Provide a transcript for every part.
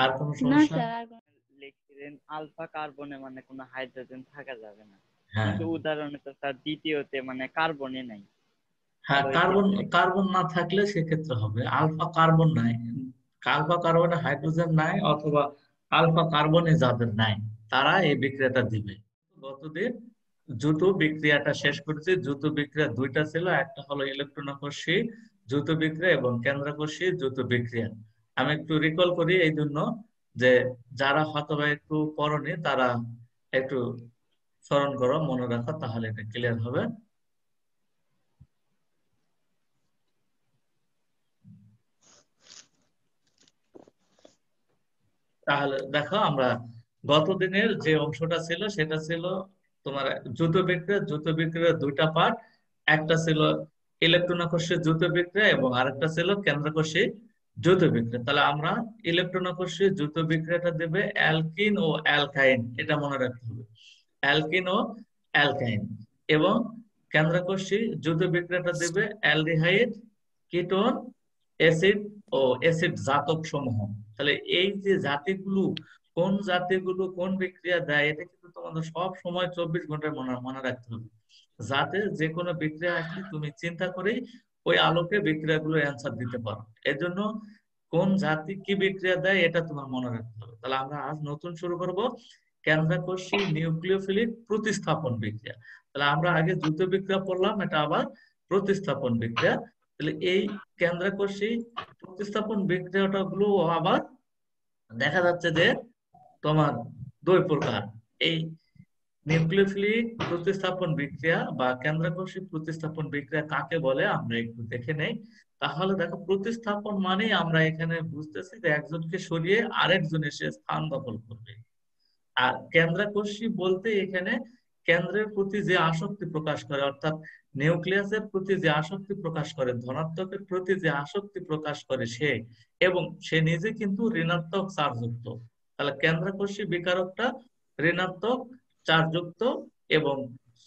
আর কোনো না সমস্যা? স্যার আর লিখছিলেন আলফা কার্বনে মানে কোনো হাইড্রোজেন থাকা যাবে না, হ্যাঁ কিন্তু উদাহরণে তো স্যার দ্বিতীয়তে মানে কার্বনই নাই, হ্যাঁ, তাহলে ওই কার্বন ক্ষেত্রে কার্বন না থাকলে সেক্ষেত্রে হবে আলফা কার্বন নাই, আলফা কার্বনে হাইড্রোজেন নাই, অথবা আলফা কার্বনে যাদের নাই তারা এই বিক্রিয়াটা দিবে। গতদিন দ্রুত বিক্রিয়াটা শেষ করেছি। দ্রুত বিক্রিয়া দুইটা ছিল, একটা হলো ইলেকট্রন দ্রুত বিক্রিয়া এবং কেন্দ্রাকর্ষী দ্রুত বিক্রিয়া। আমি একটু রিকল করি এই জন্য যে যারা হয়তো বা একটু পড়নি তারা একটু স্মরণ করো, মনে রাখো, তাহলে এটা ক্লিয়ার হবে। তাহলে দেখো, আমরা গত দিনের যে অংশটা ছিল সেটা ছিল তোমার দ্রুত বিক্রিয়ার দুইটা পার্ট। একটা ছিল ইলেকট্রন আকর্ষী দ্রুত বিক্রিয়া এবং আরেকটা ছিল কেন্দ্রাকর্ষী দ্রুত বিক্রিয়া। তাহলে আমরা ইলেকট্রন আকর্ষী দ্রুত বিক্রিয়াটা দেবে অ্যালকিন ও অ্যালকাইন, এটা মনে রাখতে হবে, অ্যালকিন ও অ্যালকাইন। এবং কেন্দ্রাকর্ষী দ্রুত বিক্রিয়াটা দেবে অ্যালডিহাইড, কিটোন, অ্যাসিড ও অ্যাসিড জাতক সমূহ। তাহলে এই যে জাতিগুলো, কোন জাতিগুলো কোন বিক্রিয়া দেয়, এটা কিন্তু তোমাদের সব সময় 24 ঘন্টায় মনে মনে রাখতে হবে। যাতে যে কোনো বিক্রিয়া আসলে তুমি চিন্তা করেই ওই আলোকে বিক্রিয়াগুলো অ্যান্সার দিতে পারো। এজন্য কোন জাতি কি বিক্রিয়া দেয় এটা তোমার মনে রাখতে হবে। তাহলে আমরা আজ নতুন শুরু করব কেন্দ্রাকর্ষী নিউক্লিওফিলিক প্রতিস্থাপন বিক্রিয়া। তাহলে আমরা আগে দ্রুত বিক্রিয়া পড়লাম, এটা আবার প্রতিস্থাপন বিক্রিয়া। তাহলে এই কেন্দ্রাকর্ষী প্রতিস্থাপন বিক্রিয়াটা গুলো আবার দেখা যাচ্ছে যে তোমার দুই প্রকার। এই নিউক্লিওফিলিক প্রতিস্থাপন বিক্রিয়া বা কেন্দ্রাকর্ষী প্রতিস্থাপন বিক্রিয়া কাকে বলে আমরা একটু দেখে নেই। তাহলে দেখো, প্রতিস্থাপন মানে আমরা এখানে বুঝতেছি যে একজনকে সরিয়ে আরেকজন এসে স্থান দখল করবে। আর কেন্দ্রাকর্ষী বলতে এখানে কেন্দ্রের প্রতি যে আসক্তি প্রকাশ করে, অর্থাৎ নিউক্লিয়াসের প্রতি যে আসক্তি প্রকাশ করে, ধনাত্মকের প্রতি যে আসক্তি প্রকাশ করে সে, এবং সে নিজে কিন্তু ঋণাত্মক চার্জযুক্ত। তাহলে কেন্দ্রাকর্ষী বিকারকটা ঋণাত্মক চার্জযুক্ত এবং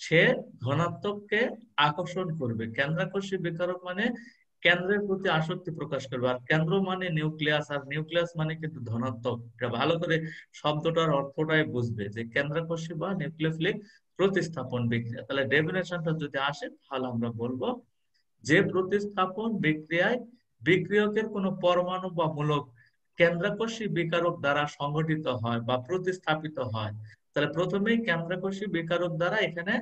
সে ধনাত্মককে আকর্ষণ করবে। কেন্দ্রাকর্ষী বিকারক মানে কেন্দ্রের প্রতি আসক্তি প্রকাশ করবে, আর কেন্দ্র মানে নিউক্লিয়াস, আর নিউক্লিয়াস মানে কিন্তু ধনাত্মক। এটা ভালো করে শব্দটার অর্থটাই বুঝবে যে কেন্দ্রাকর্ষী বা নিউক্লিওফিলিক প্রতিস্থাপন বিক্রিয়া। তাহলে ডেফিনেশনটা যদি আসে তাহলে আমরা বলবো যে প্রতিস্থাপন বিক্রিয়ায় বিক্রিয়কের কোনো পরমাণু বা মূলক কেন্দ্রাকর্ষী বিকারক দ্বারা সংগঠিত হয় বা প্রতিস্থাপিত হয়। তাহলে প্রথমেই কেন্দ্রাকর্ষী বিকারক দ্বারা এখানে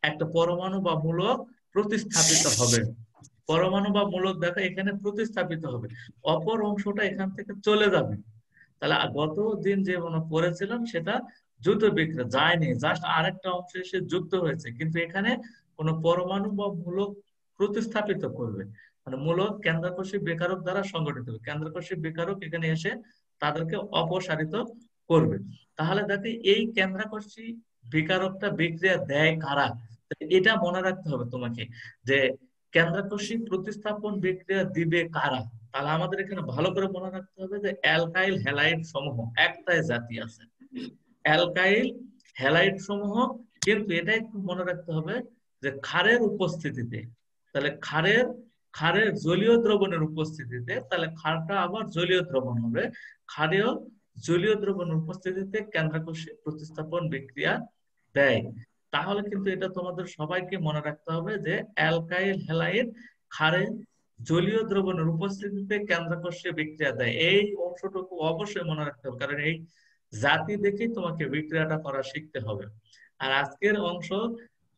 একটা পরমাণু বা মূলক প্রতিস্থাপিত হবে। পরমাণু বা মূলক দেখো এখানে প্রতিস্থাপিত হবে, অপর অংশটা এখান থেকে চলে যাবে। তাহলে গত দিন যে পড়েছিলাম সেটা দ্রুত বিক্রিয়া যায়নি, জাস্ট আরেকটা অংশ এসে যুক্ত হয়েছে, কিন্তু এখানে কোনো পরমাণু বা মূলক প্রতিস্থাপিত করবে, মানে মূলক কেন্দ্রাকর্ষী বিকারক দ্বারা সংগঠিত হবে। কেন্দ্রাকর্ষী বিকারক এখানে এসে তাদেরকে অপসারিত করবে। তাহলে দেখো, এই কেন্দ্রাকর্ষী বিকারকটা বিক্রিয়া দেয় কারা, এটা মনে রাখতে হবে তোমাকে, যে কেন্দ্রাকর্ষী প্রতিস্থাপন বিক্রিয়া দিবে কারা। তাহলে আমাদের এখানে ভালো করে মনে রাখতে হবে যে অ্যালকাইল হ্যালাইড সমূহ একটাই জাতি আছে, অ্যালকাইল হ্যালাইড সমূহ। কিন্তু এটা একটু মনে রাখতে হবে যে ক্ষারের উপস্থিতিতে, তাহলে ক্ষারের ক্ষারের জলীয় দ্রবণের উপস্থিতিতে, তাহলে ক্ষারটা আবার জলীয় দ্রবণ হবে। ক্ষারীয় জলীয় দ্রবণের উপস্থিতিতে কেন্দ্রাকর্ষী প্রতিস্থাপন বিক্রিয়া দেয়। তাহলে কিন্তু এটা তোমাদের সবাইকে মনে রাখতে হবে যে অ্যালকাইল হ্যালাইড ক্ষারের জলীয় দ্রবণের উপস্থিতিতে কেন্দ্রাকর্ষী বিক্রিয়া দেয়। এই অংশটুকু অবশ্যই মনে রাখতে হবে, কারণ এই জাতি দেখেই তোমাকে বিক্রিয়াটা করা শিখতে হবে। আর আজকের অংশ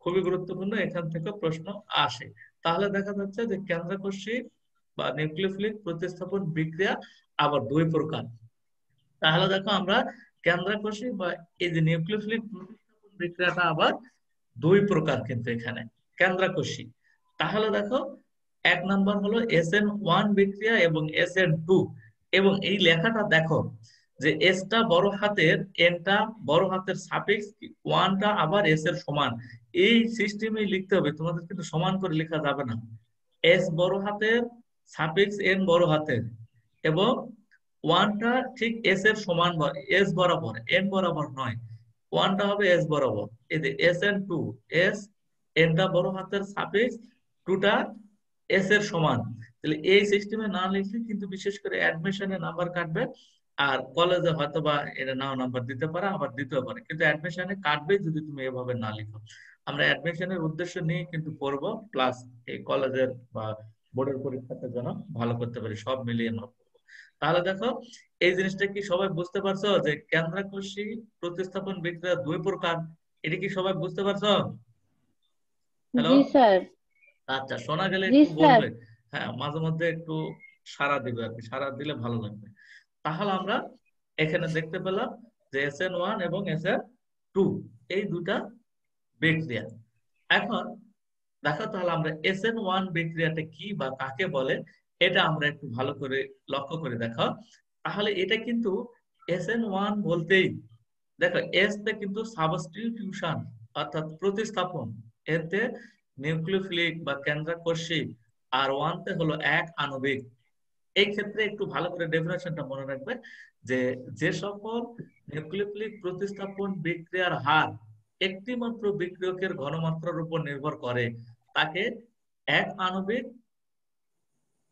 খুবই গুরুত্বপূর্ণ, এখান থেকে প্রশ্ন আসে। তাহলে দেখা যাচ্ছে যে কেন্দ্রাকর্ষী বা নিউক্লিওফিলিক প্রতিস্থাপন বিক্রিয়া আবার দুই প্রকার। তাহলে দেখো, আমরা কেন্দ্রাকর্ষী বা এই যে নিউক্লিওফিলিক প্রতিস্থাপন বিক্রিয়াটা আবার দুই প্রকার কিন্তু এখানে কেন্দ্রাকর্ষী। তাহলে দেখো, এক নাম্বার হলো SN1 বিক্রিয়া এবং SN2। এবং এই লেখাটা দেখো যে এসটা বড় হাতের, এনটা বড় হাতের সাফিক্স, ওয়ানটা আবার এস এর সমান। এই সিস্টেমে লিখতে হবে, তোমাদের কিন্তু সমান করে লেখা যাবে না। এস বড় হাতের, সাফিক্স এন বড় হাতের, এবং ওয়ানটা ঠিক এস এর সমান, এস বরাবর, এন বরাবর নয়। ওয়ানটা হবে এস বরাবর। এই যে SN2, এস এনটা বড় হাতের সাফিক্স, টুটা এস এর সমান। তাহলে এই সিস্টেমে না লিখলে কিন্তু বিশেষ করে অ্যাডমিশনে নাম্বার কাটবে। আর কলেজে হয়তো বা এটা নাও নাম্বার দিতে পারে, আবার দিতেও পারে, কিন্তু অ্যাডমিশনে কাটবে যদি তুমি এভাবে না লিখো। আমরা অ্যাডমিশনের উদ্দেশ্য নিয়ে কিন্তু পড়বো, প্লাস এই কলেজের বা বোর্ডের পরীক্ষাটা যেন ভালো করতে পারি, সব মিলিয়ে আমরা পড়বো। তাহলে দেখো এই জিনিসটা কি সবাই বুঝতে পারছো যে কেন্দ্রাকর্ষী প্রতিস্থাপন বিক্রিয়া দুই প্রকার? এটা কি সবাই বুঝতে পারছো? হ্যালো? জি স্যার। আচ্ছা, শোনা গেলে জি একটু স্যার। বলবে। হ্যাঁ, মাঝে মধ্যে একটু সাড়া দিবে আর কি, সাড়া দিলে ভালো লাগবে। তাহলে আমরা এখানে দেখতে পেলাম যে SN1 এবং SN2 এই দুটা বিক্রিয়া। এখন দেখো তাহলে আমরা SN1 বিক্রিয়াটা কি বা কাকে বলে এটা আমরা একটু ভালো করে লক্ষ্য করে দেখো। তাহলে এটা কিন্তু SN1 বলতেই, দেখো এস তে কিন্তু সাবস্টিটিউশন অর্থাৎ প্রতিস্থাপন, এতে নিউক্লিওফিলিক বা কেন্দ্রাকর্ষী, আর ওয়ান তে হলো এক আণবিক। এই ক্ষেত্রে একটু ভালো করে ডেফিনেশনটা মনে রাখবে যে যে সকল নিউক্লিওফিলিক প্রতিস্থাপন বিক্রিয়ার হার একটি মাত্র বিক্রিয়কের ঘনমাত্রার উপর নির্ভর করে তাকে এক আণবিক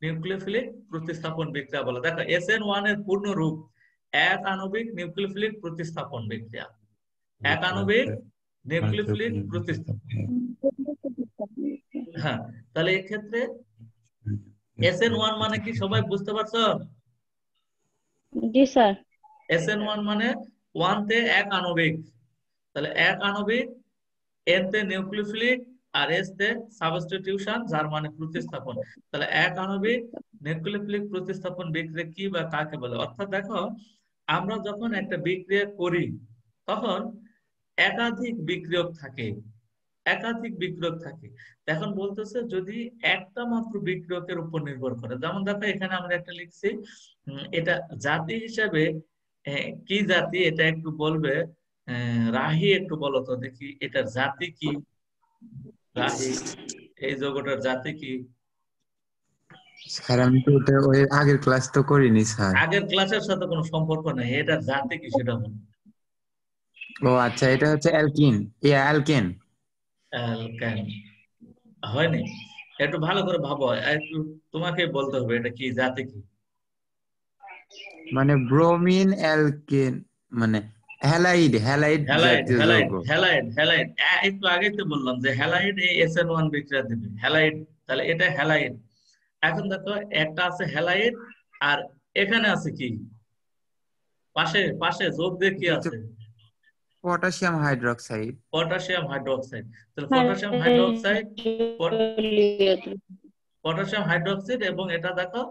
নিউক্লিওফিলিক প্রতিস্থাপন বিক্রিয়া বলে। দেখো SN1 এর পূর্ণ রূপ এক আণবিক নিউক্লিওফিলিক প্রতিস্থাপন বিক্রিয়া, এক আণবিক নিউক্লিওফিলিক প্রতিস্থাপন। হ্যাঁ, তাহলে এক্ষেত্রে SN1 মানে কি সবাই বুঝতে পারছো? জি স্যার। SN1 মানে ওয়ান তে এক আণবিক, তাহলে এক আণবিক, এন তে নিউক্লিওফিলিক, আর এস তে সাবস্টিটিউশন যার মানে প্রতিস্থাপন। তাহলে এক আণবিক নিউক্লিওফিলিক প্রতিস্থাপন বিক্রিয়া কি বা কাকে বলে? অর্থাৎ দেখো আমরা যখন একটা বিক্রিয়া করি তখন একাধিক বিক্রিয়ক থাকে, একাধিক বিক্রিয়ক থাকে। এখন বলতেছে যদি একটা মাত্র বিক্রিয়কের উপর নির্ভর করে, যেমন দেখো এখানে আমরা একটা লিখছি, এটা জাতি হিসাবে কি জাতি এটা একটু বলবে। রাহি একটু বলো তো দেখি এটার জাতি কি? রাহি, এই যৌগটার জাতি কি? স্যার আমি তো এটা ওই আগের ক্লাস তো করিনি স্যার। আগের ক্লাসের সাথে কোনো সম্পর্ক নেই, এটার জাতি কি সেটা বলো। ও আচ্ছা, এটা হচ্ছে অ্যালকিন, অ্যালকেন। অ্যালকেন হয়নি? একটু ভালো করে ভাবো, একটু তোমাকে বলতে হবে এটা কি জাতি কি। মানে ব্রোমিন অ্যালকেন, মানে হ্যালাইড, হ্যালাইড হ্যালাইড, জাতীয় হ্যালাইড, যৌগ। Halide, halide. একটু আগেই তো বললাম যে হ্যালাইড এই SN1 বিক্রিয়া দেবে, হ্যালাইড। তাহলে এটা হ্যালাইড। এখন দেখো একটা আছে হ্যালাইড, আর এখানে আছে কি পাশে, পাশে যোগ দিয়ে কি আছে? Potassium hydroxide. Potassium hydroxide. তাহলে পটাশিয়াম হাইড্রোক্সাইড, পটাশিয়াম হাইড্রোক্সাইড, এবং এটা দেখো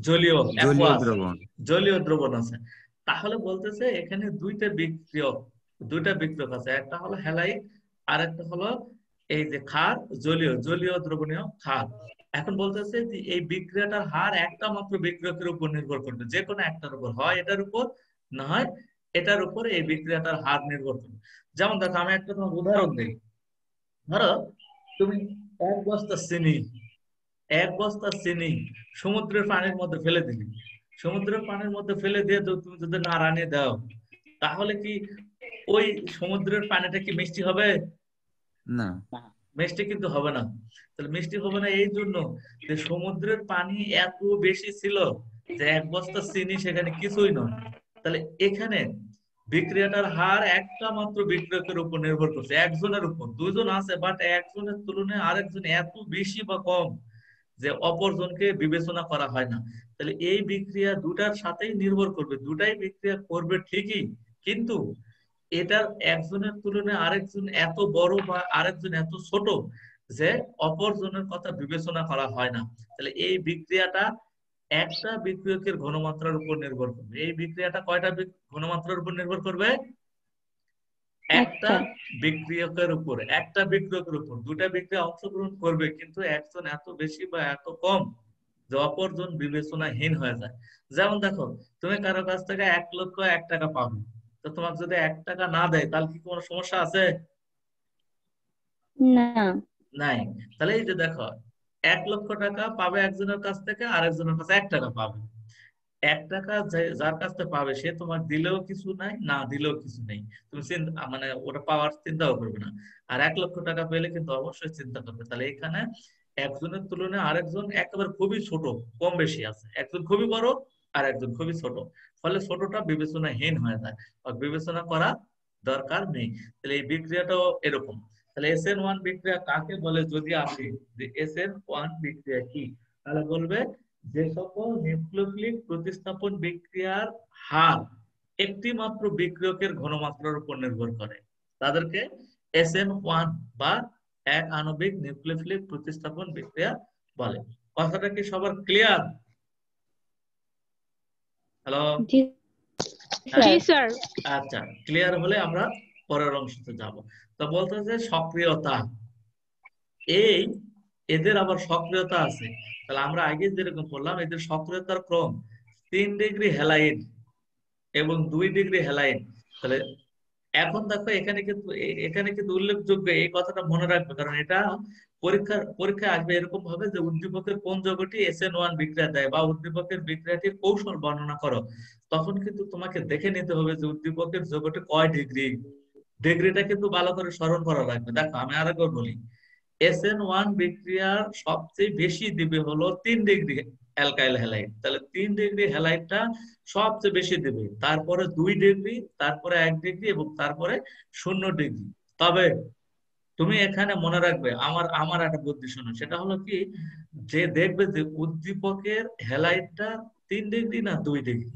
জলীয়, জলীয় অ্যাকুয়াস, দ্রবণ। জলীয় দ্রবণ আছে। তাহলে বলতেছে এখানে দুইটা বিক্রিয়ক আছে, একটা হলো হ্যালাইড আর একটা হলো এই যে ক্ষার, জলীয়, জলীয় দ্রবণীয় ক্ষার। এখন বলতেছে যে এই বিক্রিয়াটার হার একটা মাত্র বিক্রিয়কের উপর নির্ভর করবে, যে কোনো একটার উপর, হয় এটার উপর না হয় এটার উপর এই বিক্রিয়াটার হার নির্ভর করবে। যেমন দেখো আমি একটা তোমার উদাহরণ দিই। ধরো তুমি এক বস্তা চিনি, এক বস্তা চিনি সমুদ্রের পানির মধ্যে ফেলে দিলি। সমুদ্রের পানির মধ্যে ফেলে দিয়ে তো তুমি যদি নাড়ানি দাও, তাহলে কি ওই সমুদ্রের পানিটা কি মিষ্টি হবে? না। মিষ্টি কিন্তু হবে না। তাহলে মিষ্টি হবে না এই জন্য যে সমুদ্রের পানি এত বেশি ছিল যে এক বস্তা চিনি সেখানে কিছুই নয়। তাহলে এখানে বিক্রিয়াটার হার একটা মাত্র বিক্রিয়কের উপর নির্ভর করছে, একজনের উপর। দুজন আছে বাট একজনের তুলনায় আরেকজন এত বেশি বা কম যে অপরজনকে বিবেচনা করা হয় না। তাহলে এই বিক্রিয়া দুটার সাথেই নির্ভর করবে, দুটাই বিক্রিয়া করবে ঠিকই, কিন্তু এটার একজনের তুলনায় আরেকজন এত বড় বা আরেকজন এত ছোট যে অপরজনের কথা বিবেচনা করা হয় না। তাহলে এই বিক্রিয়াটা একটা বিক্রিয়কের ঘনমাত্রার উপর নির্ভর করবে। এই বিক্রিয়াটা কয়টা ঘনমাত্রার উপর নির্ভর করবে? একটা একটা। বিক্রিয়কের উপর, একটা বিক্রিয়কের উপর। দুটা বিক্রিয়া অংশগ্রহণ করবে কিন্তু একজন এত বেশি বা এত কম যে অপরজন বিবেচনাহীন হয়ে যায়। যেমন দেখো তুমি কারো কাছ থেকে 1,01,000 পাবে, তো তোমাকে যদি 1 টাকা না দেয় তাহলে কি কোনো সমস্যা আছে? না। নাই। তাহলে এই যে দেখো 1,00,000 টাকা পাবে একজনের কাছ থেকে, আরেকজনের কাছে 1 টাকা পাবে। 1 টাকা যার কাছ থেকে পাবে সে তোমার দিলেও কিছু নাই, না দিলেও কিছু নেই, তুমি চিন্তা মানে ওটা পাওয়ার চিন্তাও করবে না। আর 1,00,000 টাকা পেলে কিন্তু অবশ্যই চিন্তা করবে। তাহলে এখানে একজনের তুলনায় আরেকজন একেবারে খুবই ছোট, কম বেশি আছে, একজন খুবই বড় আর একজন খুবই ছোট, ফলে ছোটটা বিবেচনাহীন হয়ে যায় বা বিবেচনা করা দরকার নেই। তাহলে এই বিক্রিয়াটাও এরকম। তাহলে SN1 বিক্রিয়া কাকে বলে যদি আসে যে SN1 বিক্রিয়া কি, তাহলে বলবে যে সকল নিউক্লিওফিলিক প্রতিস্থাপন বিক্রিয়ার হার একটি মাত্র বিক্রিয়কের ঘনমাত্রার উপর নির্ভর করে তাদেরকে SN1 বা এক আণবিক নিউক্লিওফিলিক প্রতিস্থাপন বিক্রিয়া বলে। কথাটা কি সবার ক্লিয়ার? হ্যালো? জি স্যার। আচ্ছা, ক্লিয়ার হলে আমরা পরের অংশতে যাব। তো বলতেছে সক্রিয়তা, এই এদের আবার সক্রিয়তা আছে। তাহলে আমরা আগে যেরকম বললাম এদের সক্রিয়তার ক্রম 3 ডিগ্রি হ্যালাইড এবং 2 ডিগ্রি হ্যালাইড। তাহলে এখন দেখো এখানে কিন্তু উল্লেখযোগ্য এই কথাটা মনে রাখবে, কারণ এটা পরীক্ষায় আসবে এরকম ভাবে যে উদ্দীপকের কোন যৌগটি SN1 বিক্রিয়া দেয় বা উদ্দীপকের বিক্রিয়াটির কৌশল বর্ণনা করো। তখন কিন্তু তোমাকে দেখে নিতে হবে যে উদ্দীপকের যৌগটি কয় ডিগ্রি, ডিগ্রিটা কিন্তু ভালো করে স্মরণ করা লাগবে। দেখো আমি আরেকবার বলি, SN1 বিক্রিয়ার সবচেয়ে বেশি দিবে হলো 3 ডিগ্রি অ্যালকাইল হ্যালাইড। তাহলে 3 ডিগ্রি হ্যালাইডটা সবচেয়ে বেশি দিবে, তারপরে 2 ডিগ্রি, তারপরে 1 ডিগ্রি এবং তারপরে 0 ডিগ্রি। তবে তুমি এখানে মনে রাখবে আমার আমার একটা বুদ্ধি শোনো, সেটা হলো কি, যে দেখবে যে উদ্দীপকের হ্যালাইডটা 3 ডিগ্রি না 2 ডিগ্রি।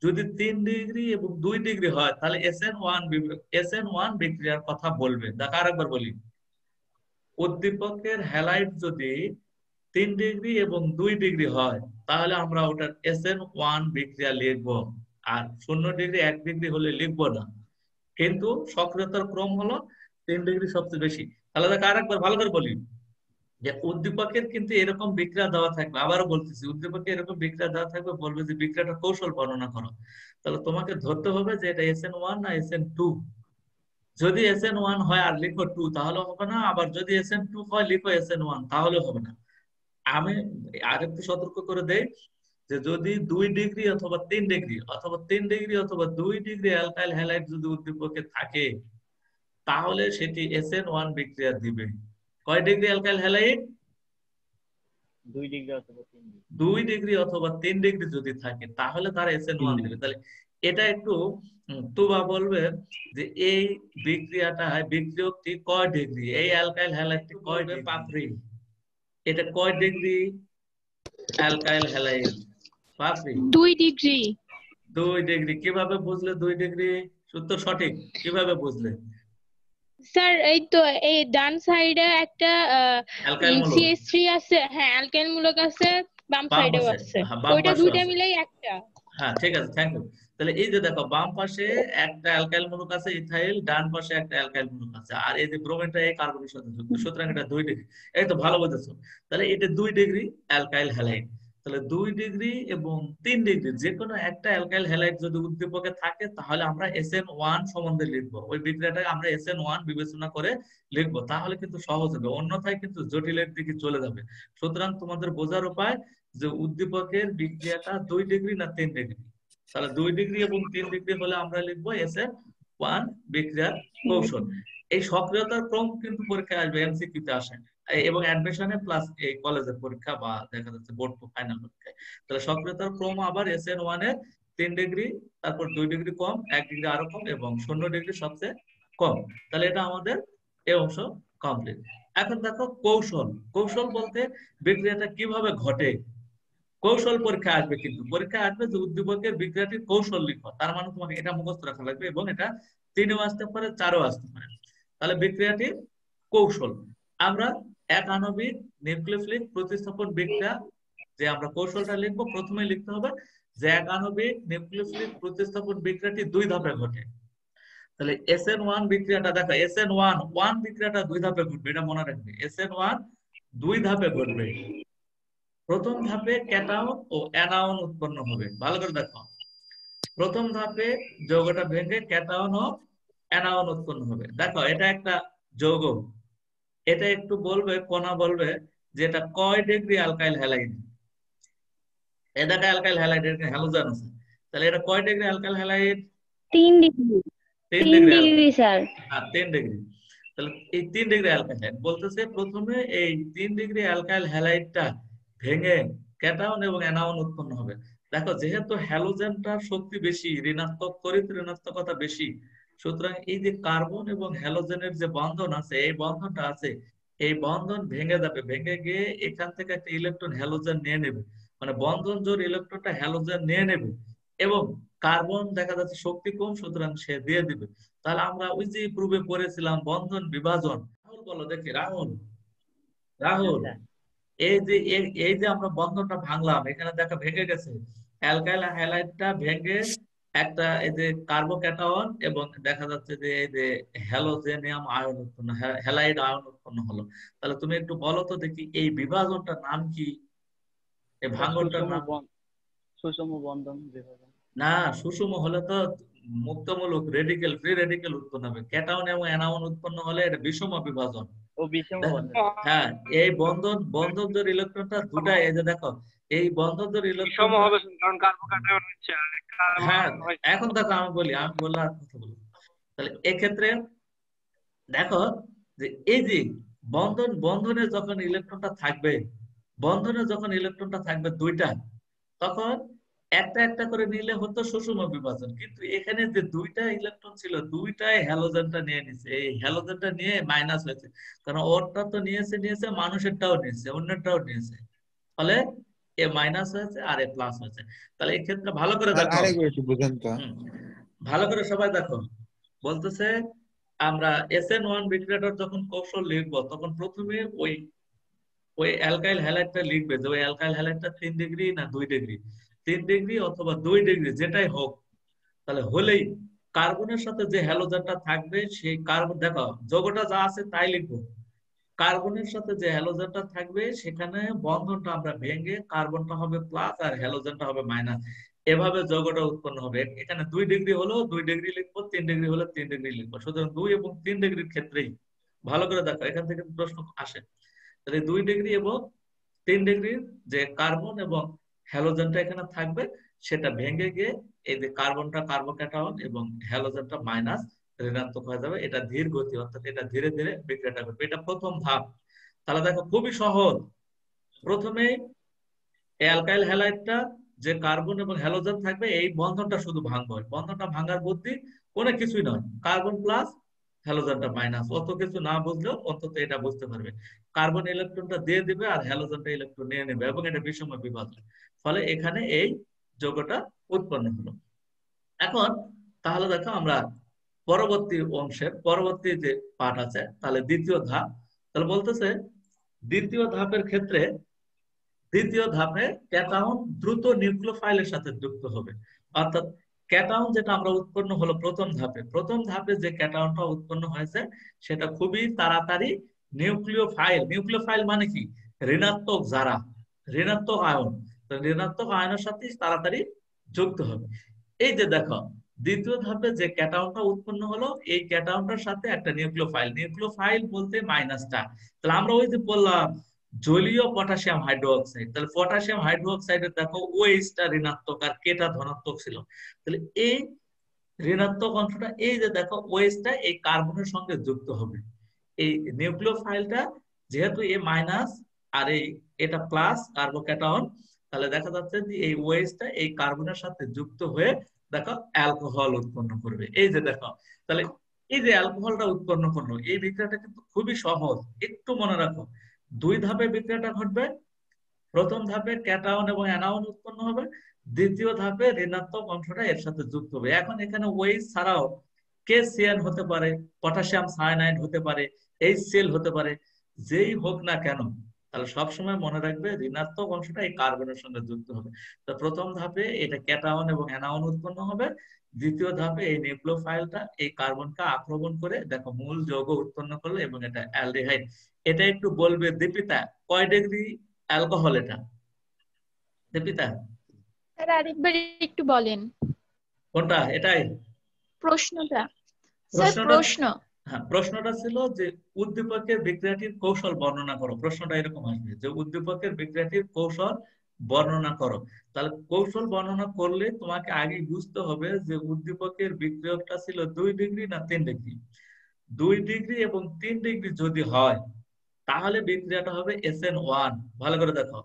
যদি 3 ডিগ্রি এবং 2 ডিগ্রি হয় তাহলে SN1 বিক্রিয়ার কথা বলবে। দেখো আরেকবার বলি, উদ্দীপকের হ্যালাইড যদি 3 ডিগ্রি এবং 2 ডিগ্রি হয় তাহলে আমরা ওটার SN1 বিক্রিয়া লিখবো, আর 0 ডিগ্রি 1 ডিগ্রি হলে লিখবো না। কিন্তু সক্রিয়তার ক্রম হলো 3 ডিগ্রি সবচেয়ে বেশি। তাহলে দেখো আরেকবার ভালো করে বলি, যে উদ্দীপকের কিন্তু এরকম বিক্রিয়া দেওয়া থাকবে, আবারও বলতেছি উদ্দীপকে এরকম বিক্রিয়া দেওয়া থাকবে, বলবে যে বিক্রিয়াটা কৌশল বর্ণনা করো। তাহলে তোমাকে ধরতে হবে যে এটা SN1 না SN2। যদি SN1 হয় আর লিখো 2 তাহলে হবে না, আবার যদি SN2 হয় লিখো SN1 তাহলে হবে না। আমি আরেকটু সতর্ক করে দেই যে যদি 2 ডিগ্রি অথবা 3 ডিগ্রি অথবা 3 ডিগ্রি অথবা 2 ডিগ্রি অ্যালকাইল হ্যালাইড যদি উদ্দীপকে থাকে তাহলে সেটি SN1 বিক্রিয়া দিবে। কয় ডিগ্রি অ্যালকাইল হ্যালাইড? 2 ডিগ্রি অথবা 3 ডিগ্রি। 2 ডিগ্রি অথবা 3 ডিগ্রি যদি থাকে তাহলে তারা SN1 দেবে। তাহলে এটা একটু তুবা বলবে যে এই বিক্রিয়কটি কয় ডিগ্রি, এই অ্যালকাইল হ্যালাইডটি কয় ডিগ্রি পাপড়ি, এটা কয় ডিগ্রি অ্যালকাইল হ্যালাইড পাপড়ি? 2 ডিগ্রি। 2 ডিগ্রি। কিভাবে বুঝলে 2 ডিগ্রি? উত্তর সঠিক, কিভাবে বুঝলে? স্যার এই তো এই ডান সাইডে একটা অ্যালকাইল মূলক, CH3 আছে, হ্যাঁ অ্যালকেন মূলক আছে, বাম বাম সাইডেও পাশে, আছে, হ্যাঁ বাম ওইটা পাশে দুইটা আছে। মিলেই একটা। হ্যাঁ ঠিক আছে, থ্যাংক ইউ। তাহলে এই যে দেখো বাম পাশে একটা অ্যালকাইল মূলক আছে ইথাইল, ডান পাশে একটা অ্যালকাইল মূলক আছে, আর এই যে ব্রোমিনটা এই কার্বনের সাথে যুক্ত, সুতরাং এটা 2 ডিগ্রি। এই তো ভালো বুঝেছো। তাহলে এটা 2 ডিগ্রি অ্যালকাইল হ্যালাইড। তাহলে 2 ডিগ্রি এবং 3 ডিগ্রি যে কোনো একটা অ্যালকাইল হ্যালাইড যদি উদ্দীপকে থাকে তাহলে আমরা SN1 সম্বন্ধে লিখবো, ওই বিক্রিয়াটাকে আমরা SN1 বিবেচনা করে লিখবো, তাহলে কিন্তু সহজ হবে, অন্যথায় কিন্তু জটিলের দিকে চলে যাবে। সুতরাং তোমাদের বোঝার উপায় যে উদ্দীপকের বিক্রিয়াটা 2 ডিগ্রি না 3 ডিগ্রি। তাহলে 2 ডিগ্রি এবং 3 ডিগ্রি হলে আমরা লিখবো SN1 বিক্রিয়ার কৌশল। এই সক্রিয়তার ক্রম কিন্তু পরীক্ষায় আসবে, MCQ তে আসে এবং অ্যাডমিশনে প্লাস এই কলেজের পরীক্ষা বা দেখা যাচ্ছে বোর্ড ফাইনাল পরীক্ষায়। তাহলে সক্রিয়তার ক্রম আবার SN1 এর 3 ডিগ্রি, তারপর 2 ডিগ্রি কম, 1 ডিগ্রি আরো কম এবং 0 ডিগ্রি সবচেয়ে কম। তাহলে এটা আমাদের এই অংশ কমপ্লিট। এখন দেখো কৌশল, কৌশল বলতে বিক্রিয়াটা কিভাবে ঘটে। কৌশল পরীক্ষা আসবে, কিন্তু পরীক্ষা আসবে যে উদ্দীপকের বিক্রিয়াটির কৌশল লিখো, তার মানে তোমাকে এটা মুখস্থ রাখা লাগবে এবং এটা 3ও আসতে পারে 4ও আসতে পারে। তাহলে বিক্রিয়াটির কৌশল আমরা এক আণবিক নিউক্লিওফিলিক প্রতিস্থাপন বিক্রিয়া যে আমরা কৌশলটা লিখবো, প্রথমে লিখতে হবে যে এক আণবিক নিউক্লিওফিলিক প্রতিস্থাপন বিক্রিয়াটি 2 ধাপে ঘটে। তাহলে SN1 বিক্রিয়াটা দেখো, SN1 বিক্রিয়াটা 2 ধাপে ঘটবে, এটা মনে রাখবে। SN1 2 ধাপে ঘটবে। প্রথম ধাপে ক্যাটায়ন ও অ্যানায়ন উৎপন্ন হবে। ভালো করে দেখো, প্রথম ধাপে যৌগটা ভেঙে ক্যাটায়ন ও অ্যানায়ন উৎপন্ন হবে। দেখো এটা একটা যৌগ, এটা একটু বলবে কোনা বলবে যে এটা কয় ডিগ্রি অ্যালকাইল হ্যালাইড। এটা অ্যালকাইল হ্যালাইড, এটা হ্যালোজেন আছে। তাহলে এটা কয় degree alkyl halide? 3 degree. 3 3 degree. Degree sir. হ্যাঁ 3 ডিগ্রি। তাহলে এই 3 ডিগ্রি অ্যালকাইল হ্যালাইড বলতেছে প্রথমে এই 3 ডিগ্রি অ্যালকাইল হ্যালাইডটা ভেঙে ক্যাটায়ন এবং অ্যানায়ন উৎপন্ন হবে। দেখো যেহেতু হ্যালোজেনটার শক্তি বেশি, ঋণাত্মক তড়িৎ ঋণাত্মকতা বেশি, সুতরাং এই যে কার্বন এবং হ্যালোজেনের যে বন্ধন আছে, এই বন্ধনটা আছে, এই বন্ধন ভেঙে যাবে, ভেঙে গিয়ে এখান থেকে একটা ইলেকট্রন হ্যালোজেন নিয়ে নেবে, মানে বন্ধন জোর ইলেকট্রনটা হ্যালোজেন নিয়ে নেবে, এবং কার্বন দেখা যাচ্ছে শক্তি কম, সুতরাং সে দিয়ে দিবে। তাহলে আমরা ওই যে পূর্বে পড়েছিলাম বন্ধন বিভাজন। রাহুল বলো দেখি, রাহুল, রাহুল, আচ্ছা এই যে আমরা বন্ধনটা ভাঙলাম, এখানে দেখা ভেঙে গেছে, অ্যালকাইল হ্যালাইডটা ভেঙে একটা এই যে কার্বোক্যাটায়ন এবং দেখা যাচ্ছে যে এই যে হ্যালোজেনিয়াম আয়ন উৎপন্ন, হ্যালাইড আয়ন উৎপন্ন হলো। তাহলে তুমি একটু বলো তো দেখি এই বিভাজনটার নাম কি, এই স্যার ভাঙনটার নাম? সুষম বন্ধন বিভাজন। না, সুষম হলে তো মুক্তমূলক রেডিকেল, ফ্রি রেডিকেল উৎপন্ন হবে। ক্যাটায়ন এবং অ্যানায়ন উৎপন্ন হলে এটা বিষম বিভাজন। ও বিষম দেখো, বন্ধন। হ্যাঁ, এই বন্ধন ইলেকট্রনটা দুটা, এই যে দেখো এই বন্ধন বিষম ইলেকট্রনটা, হবে কারণ কার্বোকাটায়ন হচ্ছে আর হ্যাঁ, কার্বন হয়। এখন দেখো আমি বললাম আর কথা বলি। তাহলে এক্ষেত্রে দেখো যে এই যে বন্ধনে যখন ইলেকট্রনটা থাকবে, বন্ধনে যখন ইলেকট্রনটা থাকবে দুইটা, তখন একটা একটা করে নিলে হতো সুষম বিভাজন, কিন্তু এখানে যে দুইটা ইলেকট্রন ছিল দুইটাই হ্যালোজেনটা নিয়ে নিছে, এই হ্যালোজেনটা নিয়ে মাইনাস হয়েছে, কারণ ওরটা তো নিয়েছে মানুষেরটাও নিয়েছে, অন্যটাও নিয়েছে, ফলে এ মাইনাস হয়েছে আর এ প্লাস হয়েছে। তাহলে এই ক্ষেত্রে ভালো করে আর দেখো, আরেকবার একটু বুঝেন তো। ভালো করে সবাই দেখো, বলতেছে আমরা SN1 বিক্রিয়াটার যখন কৌশল লিখবো, তখন প্রথমে ওই ওই অ্যালকাইল হ্যালাইডটা লিখবে যে ওই অ্যালকাইল হ্যালাইডটা 3 ডিগ্রি না 2 ডিগ্রি, 3 ডিগ্রি অথবা 2 ডিগ্রি যেটাই হোক, তাহলে হলেই কার্বনের সাথে যে হ্যালোজেনটা থাকবে সেই কার্বন, দেখো যৌগটা যা আছে তাই লিখবো, কার্বনের সাথে যে হ্যালোজেনটা থাকবে সেখানে বন্ধনটা আমরা ভেঙে কার্বনটা হবে প্লাস আর হ্যালোজেনটা হবে মাইনাস, এভাবে যৌগটা উৎপন্ন হবে। এখানে 2 ডিগ্রি হলেও 2 ডিগ্রি লিখবো, 3 ডিগ্রি হলে 3 ডিগ্রি লিখবো। সুতরাং 2 এবং 3 ডিগ্রির ক্ষেত্রেই ভালো করে দেখো, এখান থেকে প্রশ্ন আসে। তাহলে 2 ডিগ্রি এবং 3 ডিগ্রির যে কার্বন এবং হ্যালোজেনটা এখানে থাকবে, সেটা ভেঙে গিয়ে এই যে কার্বনটা কার্বোক্যাটায়ন এবং হ্যালোজেনটা মাইনাস ঋণাত্মক হয়ে যাবে। এটা ধীর গতি, অর্থাৎ এটা ধীরে ধীরে বিক্রিয়াটা ঘটবে। এটা প্রথম ধাপ। তাহলে দেখো খুবই সহজ, প্রথমে অ্যালকাইল হ্যালাইডটা যে কার্বন এবং হ্যালোজেন থাকবে এই বন্ধনটা শুধু ভাঙবো, বন্ধনটা ভাঙার বুদ্ধি কোনো কিছুই নয়, কার্বন প্লাস হ্যালোজেনটা মাইনাস, অত কিছু না বুঝলেও অন্তত এটা বুঝতে পারবে, কার্বন ইলেকট্রনটা দিয়ে দিবে আর হ্যালোজেনটা ইলেকট্রন নিয়ে নেবে এবং এটা বিষম বিভাজন, ফলে এখানে এই যৌগটা উৎপন্ন হলো। এখন তাহলে দেখো আমরা পরবর্তী অংশের পরবর্তী যে পার্ট আছে, তাহলে দ্বিতীয় ধাপ, তাহলে বলতেছে দ্বিতীয় ধাপের ক্ষেত্রে, দ্বিতীয় ধাপে ক্যাটায়ন দ্রুত নিউক্লিওফাইলের সাথে যুক্ত হবে, অর্থাৎ ক্যাটায়ন যেটা আমরা উৎপন্ন হলো প্রথম ধাপে যে ক্যাটায়নটা উৎপন্ন হয়েছে সেটা খুবই তাড়াতাড়ি নিউক্লিওফাইল মানে কি, ঋণাত্মক যারা, ঋণাত্মক আয়ন, তো ঋণাত্মক আয়নের সাথে তাড়াতাড়ি যুক্ত হবে। এই যে দেখো দ্বিতীয় ধাপে যে ক্যাটায়নটা উৎপন্ন হলো, এই ক্যাটায়নটার সাথে একটা নিউক্লিওফাইল বলতে মাইনাসটা, তাহলে আমরা ওই যে বললাম জলীয় পটাশিয়াম হাইড্রোক্সাইড, তাহলে পটাশিয়াম হাইড্রোক্সাইডের দেখো ওএইচটা ঋণাত্মক আর কেটা ধনাত্মক ছিল, তাহলে এই ঋণাত্মক অংশটা এই যে দেখো ওএইচটা এই কার্বনের সঙ্গে যুক্ত হবে, এই নিউক্লিওফাইলটা যেহেতু এ মাইনাস আর এটা প্লাস কার্বোক্যাটায়ন, তাহলে দেখা যাচ্ছে যে এই ওএইচটা এই কার্বনের সাথে যুক্ত হয়ে দেখো অ্যালকোহল উৎপন্ন করবে। এই যে দেখো, তাহলে এই যে অ্যালকোহলটা উৎপন্ন করলো, এই বিক্রিয়াটা কিন্তু খুবই সহজ, একটু মনে রাখো 2 ধাপে বিক্রিয়াটা ঘটবে। প্রথম ধাপে ক্যাটায়ন এবং অ্যানায়ন উৎপন্ন হবে, দ্বিতীয় ধাপে ঋণাত্মক অংশটা এর সাথে যুক্ত হবে। এখন এখানে ওএইচ ছাড়াও KCl হতে পারে, পটাশিয়াম সায়ানাইড হতে পারে, HCl হতে পারে, যেই হোক না কেন, তাহলে সবসময় মনে রাখবে ঋণাত্মক অংশটা এই কার্বনের সঙ্গে যুক্ত হবে। তো প্রথম ধাপে এটা ক্যাটায়ন এবং অ্যানায়ন উৎপন্ন হবে, দ্বিতীয় ধাপে এই নিউক্লিওফাইলটা এই কার্বনকে আক্রমণ করে দেখো মূল যৌগ উৎপন্ন করলো এবং এটা অ্যালডিহাইড। এটা একটু বলবে দীপিতা, কয় ডিগ্রি অ্যালকোহল এটা, দীপিতা? স্যার আরেকবার একটু বলেন কোনটা? এটাই প্রশ্নটা। স্যার প্রশ্নটা? প্রশ্ন। হ্যাঁ, প্রশ্নটা ছিল যে উদ্দীপকের বিক্রিয়াটির কৌশল বর্ণনা করো। প্রশ্নটা এরকম আসবে যে উদ্দীপকের বিক্রিয়াটির কৌশল বর্ণনা করো। তাহলে কৌশল বর্ণনা করলে তোমাকে আগে বুঝতে হবে যে উদ্দীপকের বিক্রিয়কটা ছিল 2 ডিগ্রি না 3 ডিগ্রি। 2 ডিগ্রি এবং 3 ডিগ্রি যদি হয় তাহলে বিক্রিয়াটা হবে SN1। ভালো করে দেখো,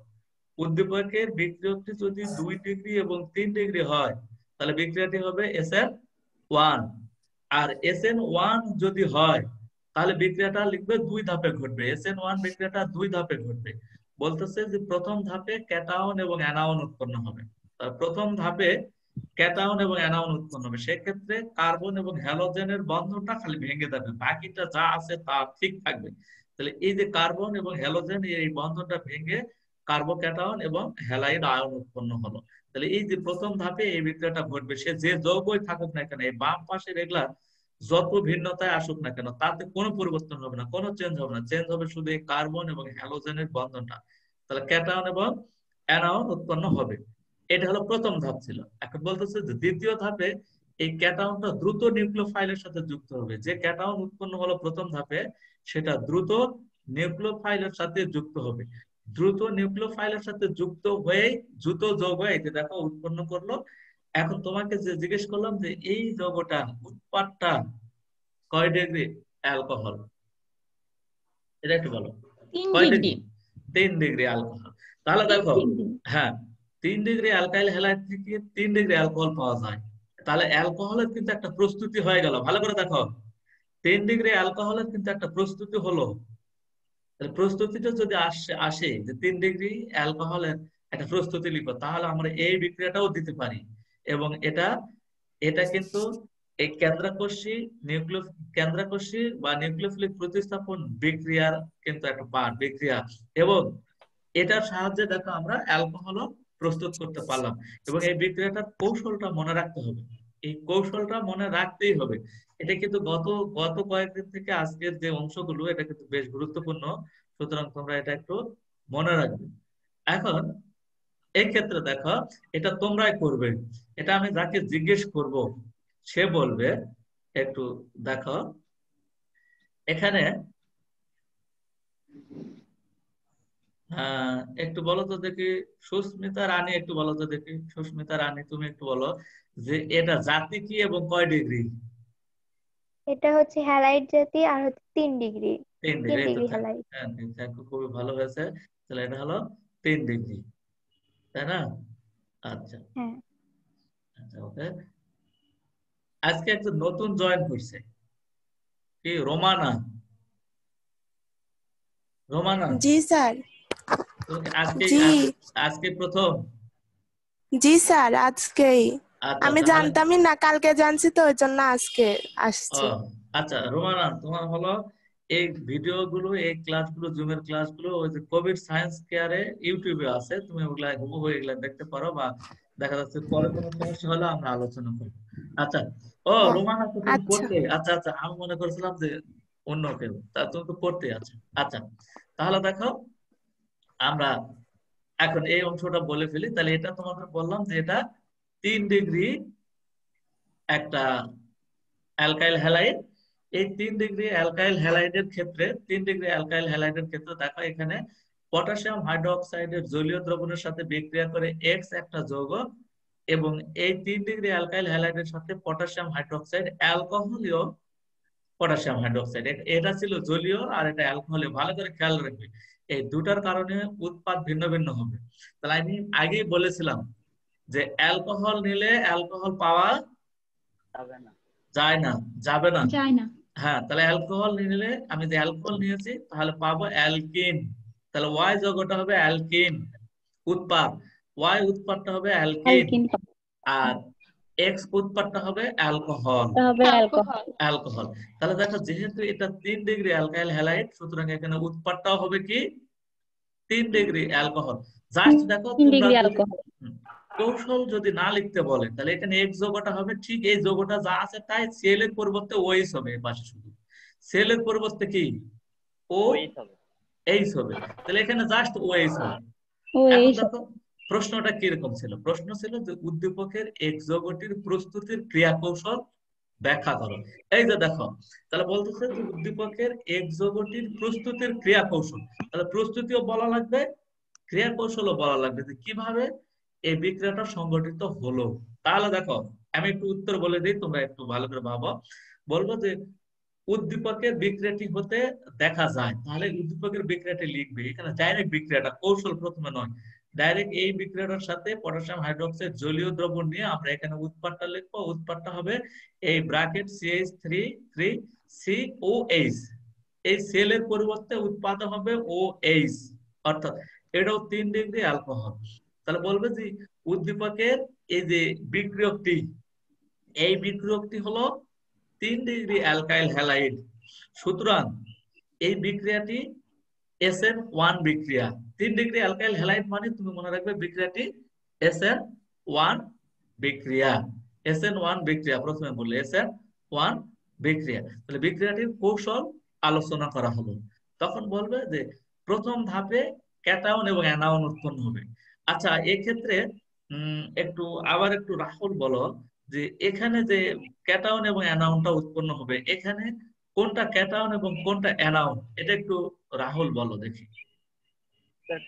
উদ্দীপকের বিক্রিয়কটি যদি 2 ডিগ্রি এবং 3 ডিগ্রি হয় তাহলে বিক্রিয়াটি হবে SN1। আর SN1 যদি হয় তাহলে বিক্রিয়াটা লিখবে 2 ধাপে ঘটবে। SN1 বিক্রিয়াটা 2 ধাপে ঘটবে। বলতেছে যে প্রথম ধাপে ক্যাটায়ন এবং অ্যানায়ন উৎপন্ন হবে। প্রথম ধাপে ক্যাটায়ন এবং অ্যানায়ন উৎপন্ন হবে, সেক্ষেত্রে কার্বন এবং হ্যালোজেনের বন্ধনটা খালি ভেঙে যাবে, বাকিটা যা আছে তা ঠিক থাকবে। তাহলে এই যে কার্বন এবং হ্যালোজেন এই বন্ধনটা ভেঙে কার্বোক্যাটায়ন এবং হ্যালাইড আয়ন উৎপন্ন হলো। তাহলে এই যে প্রথম ধাপে এই বিক্রিয়াটা ঘটবে, সে যে যৌগই থাকুক না কেন, এই বাম পাশের এগুলা যত ভিন্নতায় আসুক না কেন তাতে কোনো পরিবর্তন হবে না, কোনো চেঞ্জ হবে না। চেঞ্জ হবে শুধু এই কার্বন এবং হ্যালোজেনের বন্ধনটা। তাহলে ক্যাটায়ন এবং অ্যানায়ন উৎপন্ন হবে। এটা হলো প্রথম ধাপ ছিল। এখন বলতেছে যে দ্বিতীয় ধাপে এই ক্যাটায়নটা দ্রুত নিউক্লিওফাইলের সাথে যুক্ত হবে। যে ক্যাটায়ন উৎপন্ন হলো প্রথম ধাপে সেটা দ্রুত নিউক্লিওফাইলের সাথে যুক্ত হবে। দ্রুত নিউক্লিওফাইলের সাথে যুক্ত হয়ে দ্রুত যৌগ এই যে দেখো উৎপন্ন করলো। এখন তোমাকে যে জিজ্ঞেস করলাম যে এই যৌগটা উৎপাদটা কয় ডিগ্রি অ্যালকোহল, এটা একটু বলো। 3 কয় ডিগ্রি। ডিগ্রি? 3 degree alcohol. তাহলে দেখো, হ্যাঁ 3 ডিগ্রি অ্যালকাইল হ্যালাইড থেকে 3 ডিগ্রি অ্যালকোহল পাওয়া যায়। তাহলে অ্যালকোহলের কিন্তু একটা প্রস্তুতি হয়ে গেল। ভালো করে দেখো, 3 ডিগ্রি অ্যালকোহলের কিন্তু একটা প্রস্তুতি হলো। তাহলে প্রস্তুতিটা যদি আসে যে 3 ডিগ্রি অ্যালকোহলের একটা প্রস্তুতি লিখো, তাহলে আমরা এই বিক্রিয়াটাও দিতে পারি। এবং এটা কিন্তু এই কেন্দ্রাকোষী বা নিউক্লিওফিলিক প্রতিস্থাপন বিক্রিয়ার কিন্তু একটা পার্ট বিক্রিয়া। এবং এটার সাহায্যে দেখো আমরা অ্যালকোহলও প্রস্তুত করতে পারলাম। এবং এই বিক্রিয়াটার কৌশলটা মনে রাখতে হবে, এই কৌশলটা মনে রাখতেই হবে। এটা কিন্তু গত কয়েকদিন থেকে আজকের যে অংশগুলো এটা কিন্তু বেশ গুরুত্বপূর্ণ, সুতরাং তোমরা এটা একটু মনে রাখবে। এখন এই ক্ষেত্রে দেখো এটা তোমরাই করবে, এটা আমি যাকে জিজ্ঞেস করব সে বলবে। একটু দেখো এখানে একটু বলো তো দেখি, সুস্মিতা রানী একটু বলো তো দেখি। সুস্মিতা রানী তুমি একটু বলো যে এটা জাতি কি এবং কয় ডিগ্রি? এটা হচ্ছে হ্যালাইড জাতি আর হচ্ছে 3 ডিগ্রি। 3 3 ডিগ্রি। Degree halide. হ্যাঁ খুবই ভালো হয়েছে। তাহলে এটা হলো 3 ডিগ্রি, তাই না? আচ্ছা হ্যাঁ। আচ্ছা ওকে। আজকে একটা নতুন জয়েন করছে কি, রোমানা। রোমানা জি স্যার। আজকে জি আজকে প্রথম? জি স্যার আজকেই। আচ্ছা আমি তাহলে জানতামই না, কালকে জানছি তো ওই জন্য আজকে আসছি। আচ্ছা রোমানা, তোমার হলো এই ভিডিওগুলো, এই ক্লাসগুলো, জুমের ক্লাসগুলো ওই যে কোভিড সায়েন্স কেয়ারে ইউটিউবে আছে, তুমি ওগুলা হুবহু এগুলা দেখতে পারো, বা দেখা যাচ্ছে পরে কোনো সমস্যা হলে আমরা আলোচনা করবো। আচ্ছা রোমানা তো তুমি আচ্ছা পড়তে, আচ্ছা আচ্ছা আমি মনে করছিলাম যে অন্য কেউ, তা তুমি তো পড়তে আছো। আচ্ছা তাহলে দেখো আমরা এখন এই অংশটা বলে ফেলি। তাহলে এটা তোমাকে বললাম যে এটা 3 ডিগ্রি একটা অ্যালকাইল হ্যালাইড। এই 3 ডিগ্রি অ্যালকাইল হ্যালাইডের ক্ষেত্রে 3 ডিগ্রি অ্যালকাইল হ্যালাইডের ক্ষেত্রে দেখো এখানে পটাশিয়াম হাইড্রোক্সাইডের জলীয় দ্রবণের সাথে বিক্রিয়া করে এক্স একটা যৌগ, এবং এই 3 ডিগ্রি অ্যালকাইল হ্যালাইডের সাথে পটাশিয়াম হাইড্রোক্সাইড অ্যালকোহলীয় পটাশিয়াম হাইড্রোক্সাইড, এটা ছিল জলীয় আর এটা অ্যালকোহলীয়। ভালো করে খেয়াল রাখবে, এই দুটার কারণে উৎপাদ ভিন্ন ভিন্ন হবে। তাহলে আমি আগেই বলেছিলাম যে অ্যালকোহল নিলে অ্যালকোহল পাওয়া যাবে না, যায় না, যাবে না। যায় না। হ্যাঁ তাহলে অ্যালকোহল নিলে, আমি যে অ্যালকোহল নিয়েছি তাহলে পাবো অ্যালকিন। তাহলে ওয়াই যৌগটা হবে অ্যালকিন উৎপাদ, ওয়াই উৎপাদটা হবে অ্যালকিন, আর এক্স উৎপাদটা হবে অ্যালকোহল। অ্যালকোহল। তাহলে দেখো যেহেতু এটা 3 ডিগ্রি অ্যালকাইল হ্যালাইড, সুতরাং এখানে উৎপাদটাও হবে কি 3 ডিগ্রি অ্যালকোহল। জাস্ট দেখো তোমরা যদি কৌশল যদি না লিখতে বলে তাহলে এখানে এক্স যৌগটা হবে ঠিক এই যৌগটা যা আছে তাই, সেল এর পরিবর্তে ওএইচ হবে এই পাশে, শুধু সেল এর পরিবর্তে কি ও এইচ হবে। তাহলে এখানে জাস্ট ওএইচ হবে। এখন দেখো প্রশ্নটা কিরকম ছিল, প্রশ্ন ছিল যে উদ্দীপকের এক্স যৌগটির প্রস্তুতির ক্রিয়া কৌশল ব্যাখ্যা করো। এই যে দেখো তাহলে বলতেছে যে উদ্দীপকের এক্স যৌগটির প্রস্তুতির ক্রিয়া কৌশল, তাহলে প্রস্তুতিও বলা লাগবে, ক্রিয়া কৌশলও বলা লাগবে যে কিভাবে এই বিক্রিয়াটা সংগঠিত হলো। তাহলে দেখো আমি একটু উত্তর বলে দিই, তোমরা একটু ভালো করে ভাবো। বলবো যে উদ্দীপকের বিক্রিয়াটি হতে দেখা যায়, তাহলে উদ্দীপকের বিক্রিয়াটি লিখবে। এখানে ডাইরেক্ট বিক্রিয়াটা, কৌশল প্রথমে নয়, ডাইরেক্ট এই বিক্রিয়াটার সাথে পটাশিয়াম হাইড্রোক্সাইড জলীয় দ্রবণ নিয়ে আমরা এখানে উৎপাদটা লিখবো। উৎপাদটা হবে এই ব্র্যাকেট CH3COH, এই সেলের পরিবর্তে উৎপাদ হবে OH, অর্থাৎ এটাও 3 ডিগ্রি অ্যালকোহল। তাহলে বলবে যে উদ্দীপকের এই যে বিক্রিয়কটি, এই বিক্রিয়কটি হলো 3 ডিগ্রি অ্যালকাইল হ্যালাইড। সুতরাং এই বিক্রিয়াটি SN1 বিক্রিয়া। 3 ডিগ্রি অ্যালকাইল হ্যালাইড মানে তুমি মনে রাখবে বিক্রিয়াটি SN1 বিক্রিয়া। SN1 বিক্রিয়া প্রথমে বললে SN1 বিক্রিয়া। তাহলে বিক্রিয়াটির কৌশল আলোচনা করা হলো। তখন বলবে যে প্রথম ধাপে ক্যাটায়ন এবং অ্যানায়ন উৎপন্ন হবে। আচ্ছা, এক্ষেত্রে একটু রাহুল বলো যে এখানে যে ক্যাটায়ন এবং অ্যানায়নটা উৎপন্ন হবে, এখানে কোনটা ক্যাটায়ন এবং কোনটা অ্যানায়ন, এটা একটু রাহুল বলো দেখি।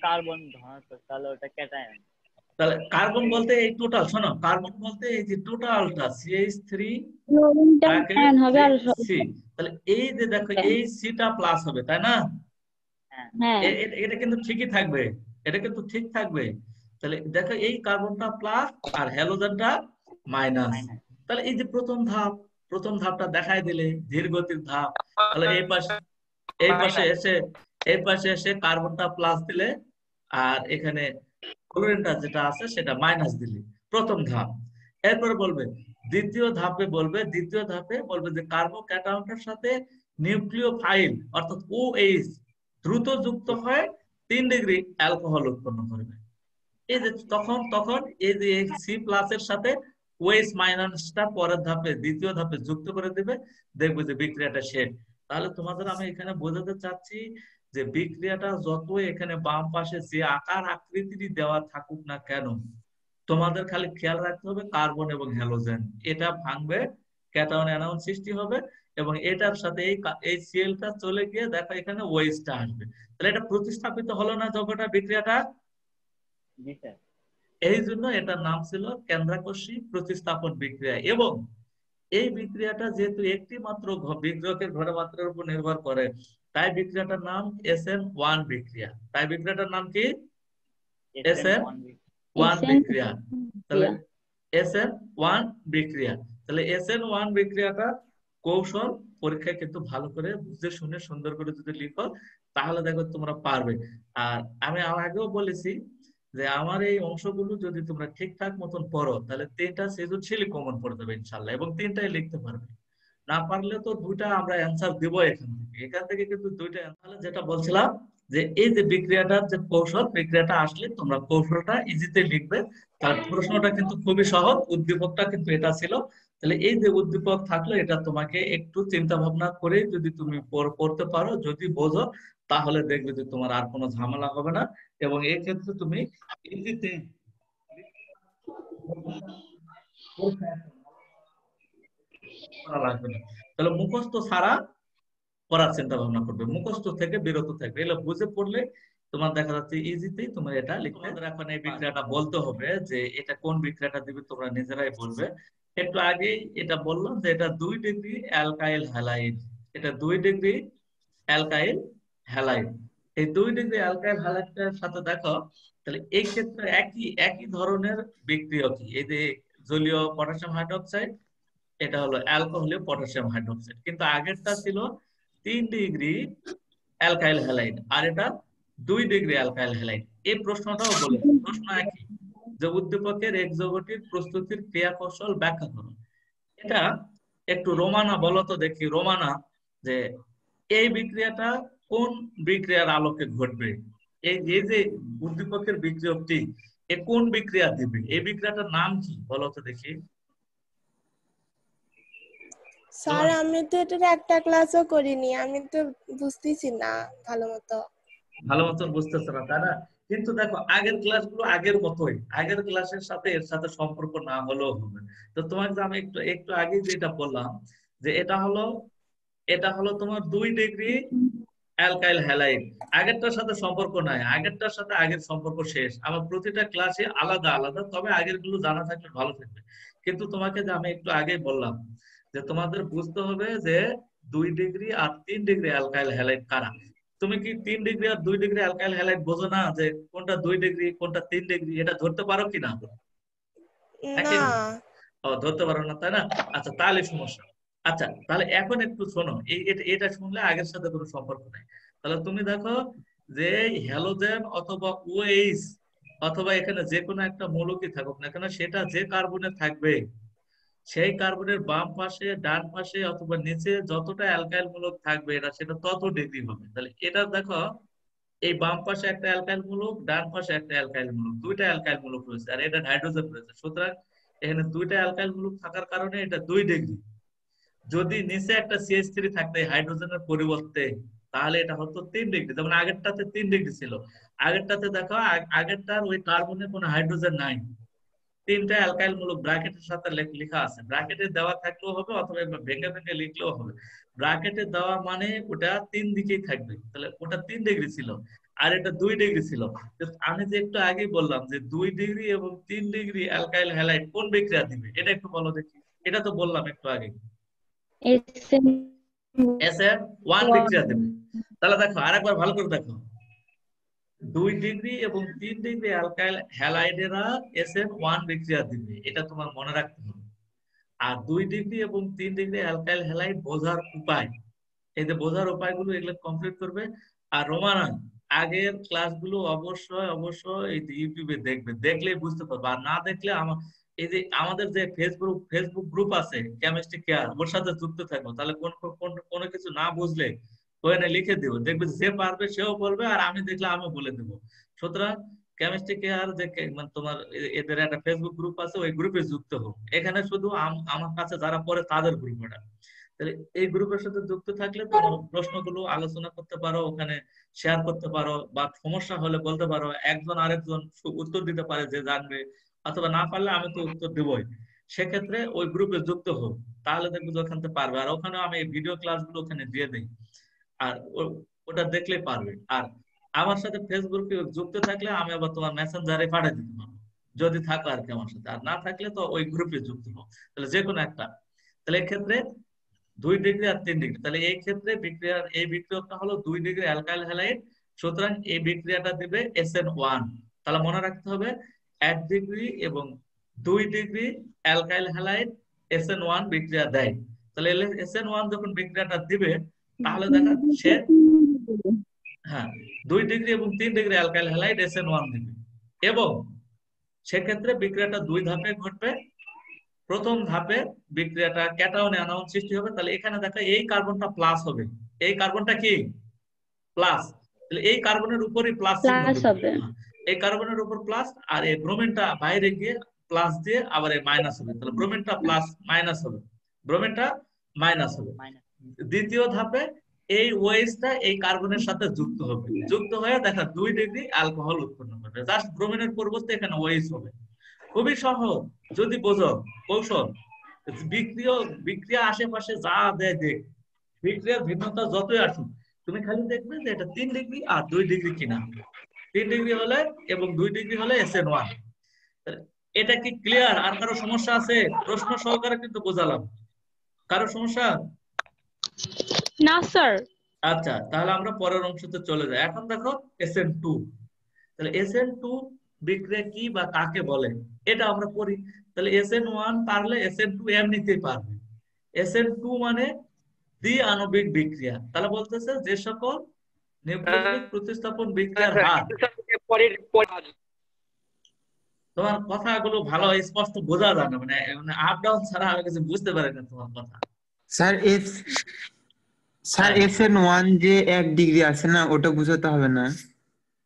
কার্বন ধনাত্মক, তাহলে ওটা ক্যাটায়ন। তাহলে কার্বন বলতে এই টোটাল, শোনো, কার্বন বলতে এই যে টোটালটা CH3 হবে আর C, তাহলে এই যে দেখো এই সিটা প্লাস হবে, তাই না? হ্যাঁ এটা কিন্তু ঠিকই থাকবে, এটা কিন্তু ঠিক থাকবে। তাহলে দেখো এই কার্বনটা প্লাস আর হ্যালোজেনটা মাইনাস। তাহলে এই যে প্রথম ধাপটা দেখাই দিলে ধীর গতির ধাপ। তাহলে এই পাশে এসে কার্বনটা প্লাস দিলে আর এখানে ক্লোরিনটা যেটা আছে সেটা মাইনাস দিলে প্রথম ধাপ। এরপরে বলবে দ্বিতীয় ধাপে বলবে যে কার্বোক্যাটায়নটার সাথে নিউক্লিওফাইল অর্থাৎ OH দ্রুত যুক্ত হয়ে 3 ডিগ্রি অ্যালকোহল উৎপন্ন করবে। এই যে তখন এই যে সি প্লাসের সাথে OH মাইনাসটা পরের ধাপে দ্বিতীয় ধাপে যুক্ত করে দিবে, দেখবে যে বিক্রিয়াটা শেষ। তাহলে তোমাদের আমি এখানে বোঝাতে চাচ্ছি যে বিক্রিয়াটা যত এখানে বাম পাশে যে আকার আকৃতি দেওয়া থাকুক না কেন, তোমাদের খালি খেয়াল রাখতে হবে কার্বন এবং হ্যালোজেন এটা ভাঙবে, ক্যাটায়ন অ্যানায়ন সৃষ্টি হবে এবং এটার সাথে এই সিএলটা চলে গিয়ে দেখো এখানে ওএইচটা আসবে। তাহলে এটা প্রতিস্থাপিত হলো না যৌগটা, বিক্রিয়াটা। এই জন্য এটার নাম ছিল কেন্দ্রাকর্ষী প্রতিস্থাপন বিক্রিয়া। এবং এই বিক্রিয়াটা যেহেতু একটি মাত্র বিক্রিয়কের ঘনমাত্রার উপর নির্ভর করে, তাই বিক্রিয়াটার নাম SN1 বিক্রিয়া। তাই বিক্রিয়াটার নাম কি? SN1 বিক্রিয়া। তাহলে SN1 বিক্রিয়া। তাহলে SN1 বিক্রিয়াটা কৌশল পরীক্ষায় কিন্তু ভালো করে বুঝে শুনে সুন্দর করে যদি লিখো তাহলে দেখো তোমরা পারবে। আর আমি আগেও বলেছি যে আমার এই অংশগুলো যদি তোমরা ঠিকঠাক মতন পড়ো তাহলে 3টা সৃজনশীল কমন পড়ে যাবে ইনশাআল্লাহ, এবং 3টাই লিখতে পারবে। না পারলে তো 2টা আমরা অ্যান্সার দিব এখান থেকে কিন্তু 2টা। তাহলে যেটা বলছিলাম যে এই যে বিক্রিয়াটার যে কৌশল, বিক্রিয়াটা আসলে তোমরা কৌশলটা ইজিতে লিখবে। তার প্রশ্নটা কিন্তু খুবই সহজ, উদ্দীপকটা কিন্তু এটা ছিল। তাহলে এই যে উদ্দীপক থাকলো এটা তোমাকে একটু চিন্তা ভাবনা করে যদি তুমি পড়তে পারো, যদি বোঝো, তাহলে দেখবে যে তোমার আর কোনো ঝামেলা হবে না এবং এই ক্ষেত্রে তুমি ইজিতে লাগবে না। তাহলে মুখস্থ ছাড়া পড়ার চিন্তা ভাবনা করবে, মুখস্থ থেকে বিরত থাকবে। এগুলো বুঝে পড়লে তোমার দেখা যাচ্ছে ইজিতেই তোমার এটা লিখতে। এখন এই বিক্রিয়াটা বলতে হবে যে এটা কোন বিক্রিয়াটা দিবে তোমরা নিজেরাই বলবে। একটু আগেই এটা বললাম যে এটা 2 ডিগ্রি অ্যালকাইল হ্যালাইড, এটা 2 ডিগ্রি অ্যালকাইল হ্যালাইড। এই 2 ডিগ্রি অ্যালকাইল হ্যালাইডের সাথে দেখো তাহলে এই ক্ষেত্রে একই ধরনের বিক্রিয়ক, এই যে জলীয় পটাশিয়াম হাইড্রোক্সাইড, এটা হলো অ্যালকোহলীয় পটাশিয়াম হাইড্রোক্সাইড, কিন্তু আগেরটা ছিল 3 ডিগ্রি অ্যালকাইল হ্যালাইড আর এটা 2 ডিগ্রি অ্যালকাইল হ্যালাইড। এই প্রশ্নটাও বলে প্রশ্ন একই যে উদ্দীপকের এক যৌগটির প্রস্তুতির ক্রিয়া কৌশল ব্যাখ্যা করুন। এটা একটু রোমানা বলো তো দেখি, রোমানা, যে এই বিক্রিয়াটা কোন বিক্রিয়ার আলোকে ঘটবে? এই যে উদ্দীপকের বিক্রিয়কটি এ কোন বিক্রিয়া দিবে? এই বিক্রিয়াটার নাম কি বলো তো দেখি। স্যার আমি তো এটার একটা ক্লাসও করিনি, আমি তো বুঝতেছি না ভালো মতো বুঝতেছে না, তাই না? কিন্তু দেখো আগের ক্লাসগুলো আগের মতোই, আগের ক্লাসের সাথে এর সাথে সম্পর্ক না হলেও হবে। তো তোমাকে আমি একটু আগে যেটা বললাম যে এটা হলো তোমার 2 ডিগ্রি অ্যালকাইল হ্যালাইড, আগেরটার সাথে সম্পর্ক নাই, আগেরটার সাথে আগের সম্পর্ক শেষ। আমার প্রতিটা ক্লাসে আলাদা আলাদা, তবে আগের গুলো জানা থাকলে ভালো থাকবে। কিন্তু তোমাকে যে আমি একটু আগে বললাম যে তোমাদের বুঝতে হবে যে 2 ডিগ্রি আর 3 ডিগ্রি অ্যালকাইল হ্যালাইড কারা। তুমি কি 3 ডিগ্রি আর 2 ডিগ্রি অ্যালকাইল হ্যালাইড বোঝো না যে কোনটা 2 ডিগ্রি কোনটা 3 ডিগ্রি, এটা ধরতে পারো কিনা? না। ধরতে পারো না, তাই না? আচ্ছা, তাহলে সমস্যা। আচ্ছা, তাহলে এখন একটু শোনো, এটা শুনলে আগের সাথে কোনো সম্পর্ক নাই। তাহলে তুমি দেখো যে হ্যালোজেন অথবা ওএইচ অথবা এখানে যে কোনো একটা মৌলকই থাকুক না কেন, সেটা যে কার্বনে থাকবে সেই কার্বনের বাম পাশে, ডান পাশে অথবা নিচে যতটা অ্যালকাইল মূলক থাকবে সেটা তত ডিগ্রি হবে। তাহলে এটা দেখো, এই বাম পাশে একটা অ্যালকাইল মূলক, ডান পাশে একটা অ্যালকাইল মূলক, দুইটা অ্যালকাইল মূলক রয়েছে, আর এটা হাইড্রোজেন রয়েছে। সুতরাং এখানে দুইটা অ্যালকাইল মূলক থাকার কারণে এটা 2 ডিগ্রি। যদি নিচে একটা CH3 থাকতো হাইড্রোজেনের পরিবর্তে, তাহলে এটা হতো 3 ডিগ্রি। যেমন আগেরটাতে 3 ডিগ্রি ছিল। আগেরটাতে দেখো, আগেরটার ওই কার্বনে কোনো হাইড্রোজেন নাই, 3টা অ্যালকাইল মূলক ব্র্যাকেটের সাথে লেখা আছে। ব্র্যাকেটে দেওয়া থাকলেও হবে অথবা ভেঙে ভেঙে লিখলেও হবে। ব্র্যাকেটে দেওয়া মানে ওটা 3 দিকেই থাকবে, তাহলে ওটা 3 ডিগ্রি ছিল আর এটা 2 ডিগ্রি ছিল। আমি যে একটু আগেই বললাম যে 2 ডিগ্রি এবং 3 ডিগ্রি অ্যালকাইল হ্যালাইড কোন বিক্রিয়া দিবে, এটা একটু বলো দেখি। এটা তো বললাম একটু আগে, SN1 বিক্রিয়া দেবে। তাহলে দেখো আরেকবার ভালো করে দেখো, 2 ডিগ্রি এবং 3 ডিগ্রি অ্যালকাইল হ্যালাইডেরা SN1 বিক্রিয়া দিবে, এটা তোমার মনে রাখতে হবে। আর 2 ডিগ্রি এবং 3 ডিগ্রি অ্যালকাইল হ্যালাইড বোঝার উপায়, এই যে বোঝার উপায়গুলো এগুলো কমপ্লিট করবে। আর রোমানা আগের ক্লাসগুলো অবশ্যই এই ইউটিউবে দেখবে, দেখলেই বুঝতে পারবে। আর না দেখলে এই যে আমাদের যে ফেসবুক গ্রুপ আছে কেমিস্ট্রি কেয়ার, ওর সাথে যুক্ত থাকবো। তাহলে কোনো কিছু না বুঝলে ওখানে লিখে দেবো, দেখবে যে পারবে সেও বলবে, আর আমি দেখলে আমিও বলে দেবো। সুতরাং কেমিস্ট্রি কেয়ার যে মানে তোমার এদের একটা ফেসবুক গ্রুপ আছে, ওই গ্রুপে যুক্ত হোক। এখানে শুধু আমার কাছে যারা পড়ে তাদের গ্রুপ এটা। তাহলে এই গ্রুপের সাথে যুক্ত থাকলে তোমার প্রশ্নগুলো আলোচনা করতে পারো, ওখানে শেয়ার করতে পারো, বা সমস্যা হলে বলতে পারো, একজন আরেকজন উত্তর দিতে পারে যে জানবে, অথবা না পারলে আমি তো উত্তর দেবই। সেক্ষেত্রে ওই গ্রুপে যুক্ত হোক, তাহলে দেখবে যে ওখান থেকে পারবে। আর ওখানে আমি ভিডিও ক্লাসগুলো ওখানে দিয়ে দিই, আর ওটা দেখলেই পারবে। আর আমার সাথে ফেসবুকে যুক্ত থাকলে আমি আবার তোমার মেসেঞ্জারে পাঠিয়ে দিতে পারবো, যদি থাকো আর কি আমার সাথে। আর না থাকলে তো ওই গ্রুপে যুক্ত হোক, তাহলে যে কোনো একটা। তাহলে এক্ষেত্রে 2 ডিগ্রি আর 3 ডিগ্রি, তাহলে এই ক্ষেত্রে এই বিক্রিয়কটা হলো 2 ডিগ্রি অ্যালকাইল হ্যালাইড। সুতরাং এই বিক্রিয়াটা দিবে SN1। তাহলে মনে রাখতে হবে 1 ডিগ্রি এবং 2 ডিগ্রি অ্যালকাইল হ্যালাইড SN1 বিক্রিয়া দেয়। তাহলে SN1 যখন বিক্রিয়াটা দিবে, তাহলে দেখা সে 2 ডিগ্রি এবং 3 ডিগ্রি অ্যালকাইল হ্যালাইড SN1 দিবে। এবং সেক্ষেত্রে বিক্রিয়াটা 2 ধাপে ঘটবে। প্রথম ধাপে বিক্রিয়াটা ক্যাটায়ন অ্যানায়ন সৃষ্টি হবে। তাহলে এখানে দেখো এই কার্বনটা প্লাস হবে, এই কার্বনটা কি প্লাস, তাহলে এই কার্বনের উপরই প্লাস চিহ্ন হবে, এই কার্বনের উপর প্লাস, আর এই ব্রোমিনটা বাইরে গিয়ে প্লাস দিয়ে আবার এই মাইনাস হবে। তাহলে ব্রোমিনটা প্লাস মাইনাস হবে, ব্রোমিনটা মাইনাস হবে। দ্বিতীয় ধাপে এই ওএইচটা এই কার্বনের সাথে যুক্ত হবে, যুক্ত হয়ে দেখা 2 ডিগ্রি অ্যালকোহল উৎপন্ন করবে। জাস্ট ব্রোমিনের পরিবর্তে এখানে ওএইচ হবে। খুবই সহজ যদি বোঝো কৌশল। বিক্রিয়া আশেপাশে যা দেয় দেখ, বিক্রিয়ার ভিন্নতা যতই আসুক, তুমি খালি দেখবে যে এটা 3 ডিগ্রি আর 2 ডিগ্রি কিনা। 3 ডিগ্রি হলে এবং 2 ডিগ্রি হলে SN1। এটা কি ক্লিয়ার? আর কারো সমস্যা আছে? প্রশ্ন সহকারে কিন্তু বোঝালাম। কারো সমস্যা? না স্যার। আচ্ছা, তাহলে আমরা পরের অংশতে চলে যাই। এখন দেখো SN2। তাহলে SN2 বিক্রিয়া কি বা কাকে বলে এটা আমরা পড়ি। তাহলে SN1 পারলে SN2 এমনিতেই পারবে। SN2 মানে দ্বি আণবিক বিক্রিয়া। তাহলে বলতেছে যে সকল নিউক্লিওফিলিক প্রতিস্থাপন বিক্রিয়ার হার। তোমার কথাগুলো ভালো স্পষ্ট বোঝা যায় না, মানে আপ ডাউন ছাড়া আমি কিছু বুঝতে পারি না তোমার কথা। স্যার SN1 যে 1 ডিগ্রি আছে না, ওটা বুঝাতে হবে না?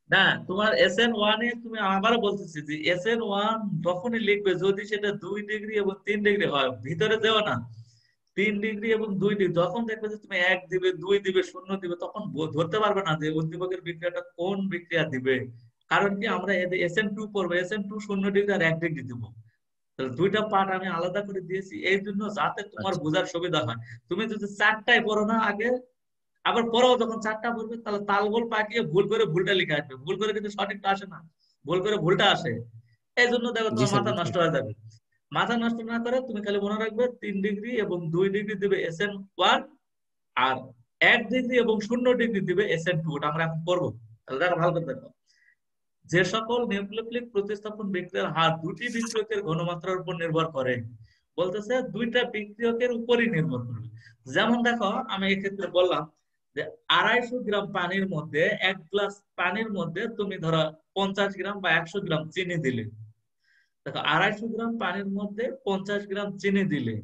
না, তোমার SN1 এ তুমি আবারও বলতেছি যে SN1 তখনই লিখবে যদি সেটা 2 ডিগ্রি এবং 3 ডিগ্রি হয়। ভিতরে দেও না 3 ডিগ্রি এবং 2 ডিগ্রি। যখন দেখবে যে তুমি 1 দিবে, 2 দিবে, 0 দিবে, তখন ধরতে পারবে না যে উদ্দীপকের বিক্রিয়াটা কোন বিক্রিয়া দিবে। কারণ কি আমরা SN2 করবো, SN2 0 ডিগ্রি আর 1 ডিগ্রি দিব। তাহলে দুইটা পার্ট আমি আলাদা করে দিয়েছি এই জন্য যাতে তোমার বোঝার সুবিধা হয়। তুমি যদি 4টায় পড়ো না আগে, আবার পরেও যখন 4টা পড়বে তাহলে তালগোল পাকিয়ে ভুল করে ভুলটা লিখে আসবে, ভুল করে কিন্তু সঠিকটা আসে না, ভুল করে ভুলটা আসে। এই জন্য দেখো তোমার মাথা নষ্ট হয়ে যাবে। মাথা নষ্ট না করে তুমি খালি মনে রাখবে 3 ডিগ্রি এবং 2 ডিগ্রি দিবে SN1 আর 1 ডিগ্রি এবং 0 ডিগ্রি দিবে SN2, ওটা আমরা এখন করবো। তাহলে দেখো ভালো করে দেখো, যে সকল নিউক্লিওফিলিক প্রতিস্থাপন বিক্রিয়ার হার দুটি বিক্রিয়কের ঘনমাত্রার উপর নির্ভর করে, বলতেছে দুইটা বিক্রিয়কের উপরই নির্ভর করবে। যেমন দেখো আমি এক্ষেত্রে বললাম যে 250 গ্রাম পানির মধ্যে 1 গ্লাস পানির মধ্যে তুমি ধরো 50 গ্রাম বা 100 গ্রাম চিনি দিলে। দেখো 250 গ্রাম পানির মধ্যে 50 গ্রাম চিনি দিলে,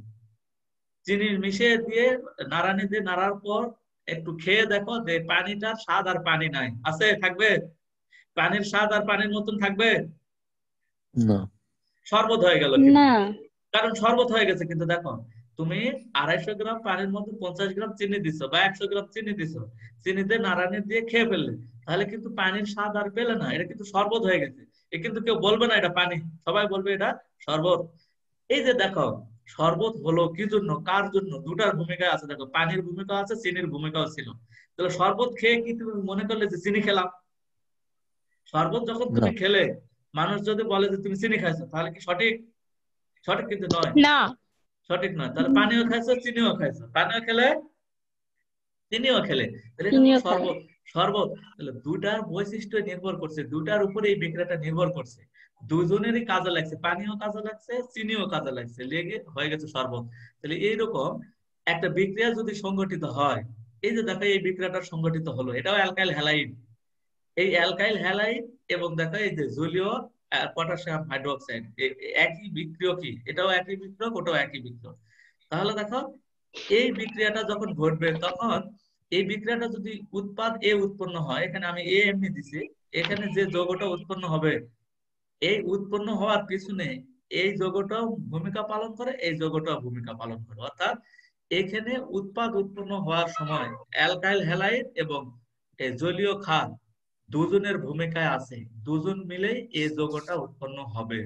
চিনি মিশিয়ে দিয়ে নাড়ানি দিয়ে নাড়ার পর একটু খেয়ে দেখো যে পানিটার স্বাদ আর পানি নাই, আছে থাকবে? পানির স্বাদ আর পানির মতন থাকবে? না। শরবত হয়ে গেল কিন্তু, না। কারণ শরবত হয়ে গেছে। কিন্তু দেখো তুমি 250 গ্রাম পানির মধ্যে 50 গ্রাম চিনি দিছো বা 100 গ্রাম চিনি দিছো, চিনিতে নাড়ানি দিয়ে খেয়ে ফেললে, তাহলে কিন্তু পানির স্বাদ আর পেলে না, এটা কিন্তু শরবত হয়ে গেছে। এ কিন্তু কেউ বলবে না এটা পানি, সবাই বলবে এটা শরবত। এই যে দেখো শরবত হলো কি জন্য, কার জন্য, দুটার ভূমিকা আছে। দেখো পানির ভূমিকা আছে, চিনির ভূমিকাও ছিল। তাহলে শরবত খেয়ে কি তুমি মনে করলে যে চিনি খেলাম? শরবত যখন তুমি খেলে, মানুষ যদি বলে যে তুমি চিনি খাইছো, তাহলে কি সঠিক? সঠিক কিন্তু নয়, না। সঠিক নয়। তাহলে পানিও খাইছো, চিনিও খাইছো, পানিও খেলে চিনিও খেলে, তাহলে এটা হলো চিনিও খায়। শরবত। শরবত তাহলে দুটার বৈশিষ্ট্য নির্ভর করছে, দুটার উপরে এই বিক্রিয়াটা নির্ভর করছে, দুজনেরই কাজে লাগছে, পানিও কাজে লাগছে, চিনিও কাজে লাগছে, লেগে হয়ে গেছে শরবত। তাহলে এইরকম একটা বিক্রিয়া যদি সংগঠিত হয়, এই যে দেখো এই বিক্রিয়াটা সংগঠিত হলো, এটাও অ্যালকাইল হ্যালাইড। এই অ্যালকাইল হ্যালাইড এবং দেখো এই যে জলীয় পটাশিয়াম হাইড্রোক্সাইড, একই বিক্রিয়ক, কি এটাও একই বিক্রিয়ক, ওটাও একই বিক্রিয়ক। তাহলে দেখো এই বিক্রিয়াটা যখন ঘটবে, তখন এই বিক্রিয়াটা যদি উৎপাদ এ উৎপন্ন হয়, এখানে আমি এ এমনি দিছি, এখানে যে যৌগটা উৎপন্ন হবে, এই উৎপন্ন হওয়ার পিছনে এই যৌগটাও ভূমিকা পালন করে, এই যৌগটাও ভূমিকা পালন করে। অর্থাৎ এখানে উৎপাদ উৎপন্ন হওয়ার সময় অ্যালকাইল হ্যালাইড এবং এই জলীয় ক্ষার দুজনের ভূমিকায় আছে, দুজন মিলেই এই যৌগটা উৎপন্ন হবে,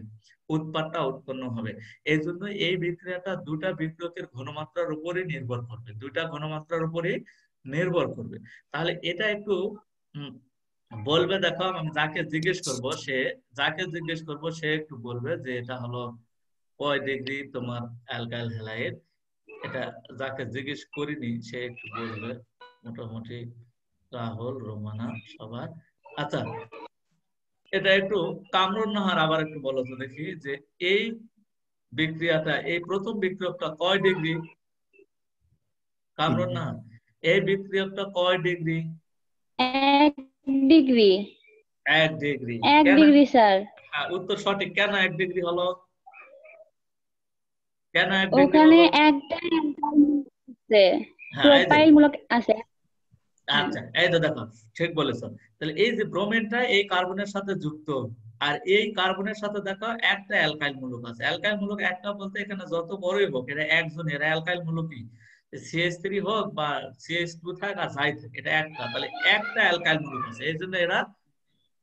উৎপাদটা উৎপন্ন হবে। এই জন্য এই বিক্রিয়াটা দুটা বিক্রিয়কের ঘনমাত্রার উপরই নির্ভর করবে, দুইটা ঘনমাত্রার উপরই নির্ভর করবে। তাহলে এটা একটু বলবে। দেখো আমি যাকে জিজ্ঞেস করব সে একটু বলবে যে এটা হলো কয় ডিগ্রি তোমার অ্যালকাইল হ্যালাইড। এটা যাকে জিজ্ঞেস করিনি সে একটু বলবে, মোটামুটি রাহুল, রোমানা, সবার। আচ্ছা, এটা একটু কামরুন নাহার আবার একটু বলো তো দেখি যে এই বিক্রিয়াটা, এই প্রথম বিক্রিয়কটা কয় ডিগ্রি? কামরুন নাহার, এই বিক্রিয়কটা কয় ডিগ্রি? 1 ডিগ্রি। 1 ডিগ্রি। 1 কেন? Degree sir. উত্তর সঠিক। কেন 1 ডিগ্রি হলো? কেন 1 ডিগ্রি ওখানে হলো? একটা আছে, হ্যাঁ, এই যে প্রোপাইল মূলক আছে। আচ্ছা, এই তো দেখো ঠিক বলেছো। তাহলে এই যে ব্রোমিনটা এই কার্বনের সাথে যুক্ত, আর এই কার্বনের সাথে দেখো একটা অ্যালকাইল মূলক আছে। অ্যালকাইল মূলক একটা বলতে এখানে যত বড়ই হোক, এটা একজন, এরা অ্যালকাইল মূলকই, CH3 হোক বা CH2 থাক আর যাই থাক, এটা একটা। তাহলে একটা অ্যালকাইল মূলক আছে, এই জন্য এরা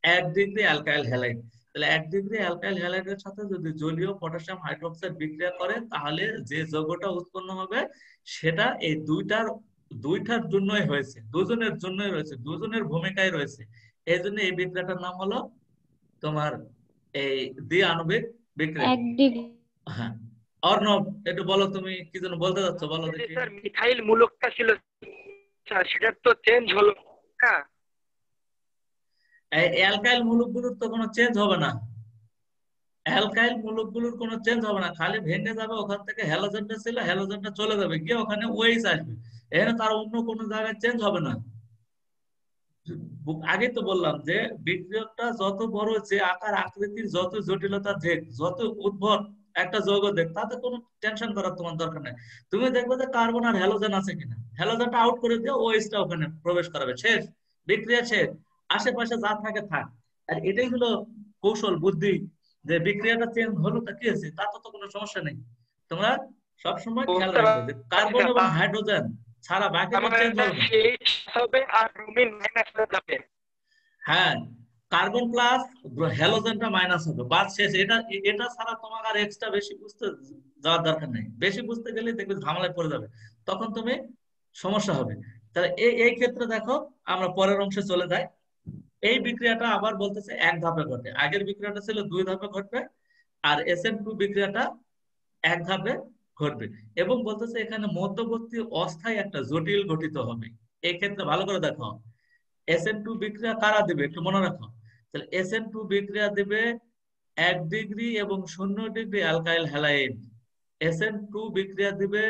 1 ডিগ্রি অ্যালকাইল হ্যালাইড। তাহলে 1 ডিগ্রি অ্যালকাইল হ্যালাইডের সাথে যদি জলীয় পটাশিয়াম হাইড্রোক্সাইড বিক্রিয়া করে, তাহলে যে যৌগটা উৎপন্ন হবে সেটা এই দুইটার জন্যই হয়েছে, দুজনের জন্যই রয়েছে, দুজনের ভূমিকায় রয়েছে। এই জন্য এই বিক্রিয়াটার নাম হলো তোমার এই দ্বিআণবিক বিক্রিয়া। 1 ডিগ্রি। হ্যাঁ, অর্ণব একটু বলো, তুমি কি যেন বলতে যাচ্ছ, বলো দেখি। স্যার মিথাইল মূলকটা ছিল স্যার, সেটা তো চেঞ্জ হলো। হ্যাঁ, এই অ্যালকাইল মূলকগুলোর তো কোনো চেঞ্জ হবে না, অ্যালকাইল মূলকগুলোর কোনো চেঞ্জ হবে না, খালি ভেঙে যাবে। ওখান থেকে হ্যালোজেনটা ছিল, হ্যালোজেনটা চলে যাবে, গিয়ে ওখানে ওএইচ আসবে। এখানে তার অন্য কোনো জায়গায় চেঞ্জ হবে না। আগে তো বললাম যে বিক্রিয়কটা যত বড়, যে আকার আকৃতির যত জটিলতা দেখ, যত উদ্ভট একটা যৌগ দেখ, তাতে কোনো টেনশন করার তোমার দরকার নেই। তুমি দেখবে যে কার্বন আর হ্যালোজেন আছে কিনা, হ্যালোজেনটা আউট করে দিয়ে ওএইচটা ওখানে প্রবেশ করাবে, শেষ, বিক্রিয়া শেষ। আশেপাশে যা থাকে থাক। আর এটাই হলো কৌশল, বুদ্ধি, যে বিক্রিয়াটা চেঞ্জ হলো তা কি হয়েছে, তা তো কোনো সমস্যা নেই। তোমরা সবসময় খেয়াল বুঝতে রাখবে যে কার্বন এবং পারছি। হাইড্রোজেন ছাড়া বাকি আমার চেঞ্জ হবে না। CH হবে আর ব্রোমিন মাইনাস হয়ে যাবে। হ্যাঁ, কার্বন প্লাস হ্যালোজেনটা মাইনাস হবে, বাদ শেষ। এটা এটা ছাড়া তোমার আর এক্সট্রা বেশি বুঝতে যাওয়ার দরকার নেই। বেশি বুঝতে গেলে দেখবে ঝামেলায় পড়ে যাবে, তখন তুমি সমস্যা হবে। তাহলে এই ক্ষেত্রে দেখো আমরা পরের অংশে চলে যাই। এই বিক্রিয়াটা আবার বলতেছে 1 ধাপে ঘটে, আগের বিক্রিয়াটা ছিল 2 ধাপে ঘটবে, আর SN2 বিক্রিয়াটা 1 ধাপে ঘটবে। এবং বলতেছে এখানে মধ্যবর্তী অস্থায়ী একটা জটিল গঠিত হবে। এই ক্ষেত্রে ভালো করে দেখো, SN2 বিক্রিয়া কারা দিবে একটু মনে রাখো। তাহলে SN2 বিক্রিয়া দিবে 1 ডিগ্রি এবং 0 ডিগ্রি অ্যালকাইল হ্যালাইড। SN2 বিক্রিয়া দিবে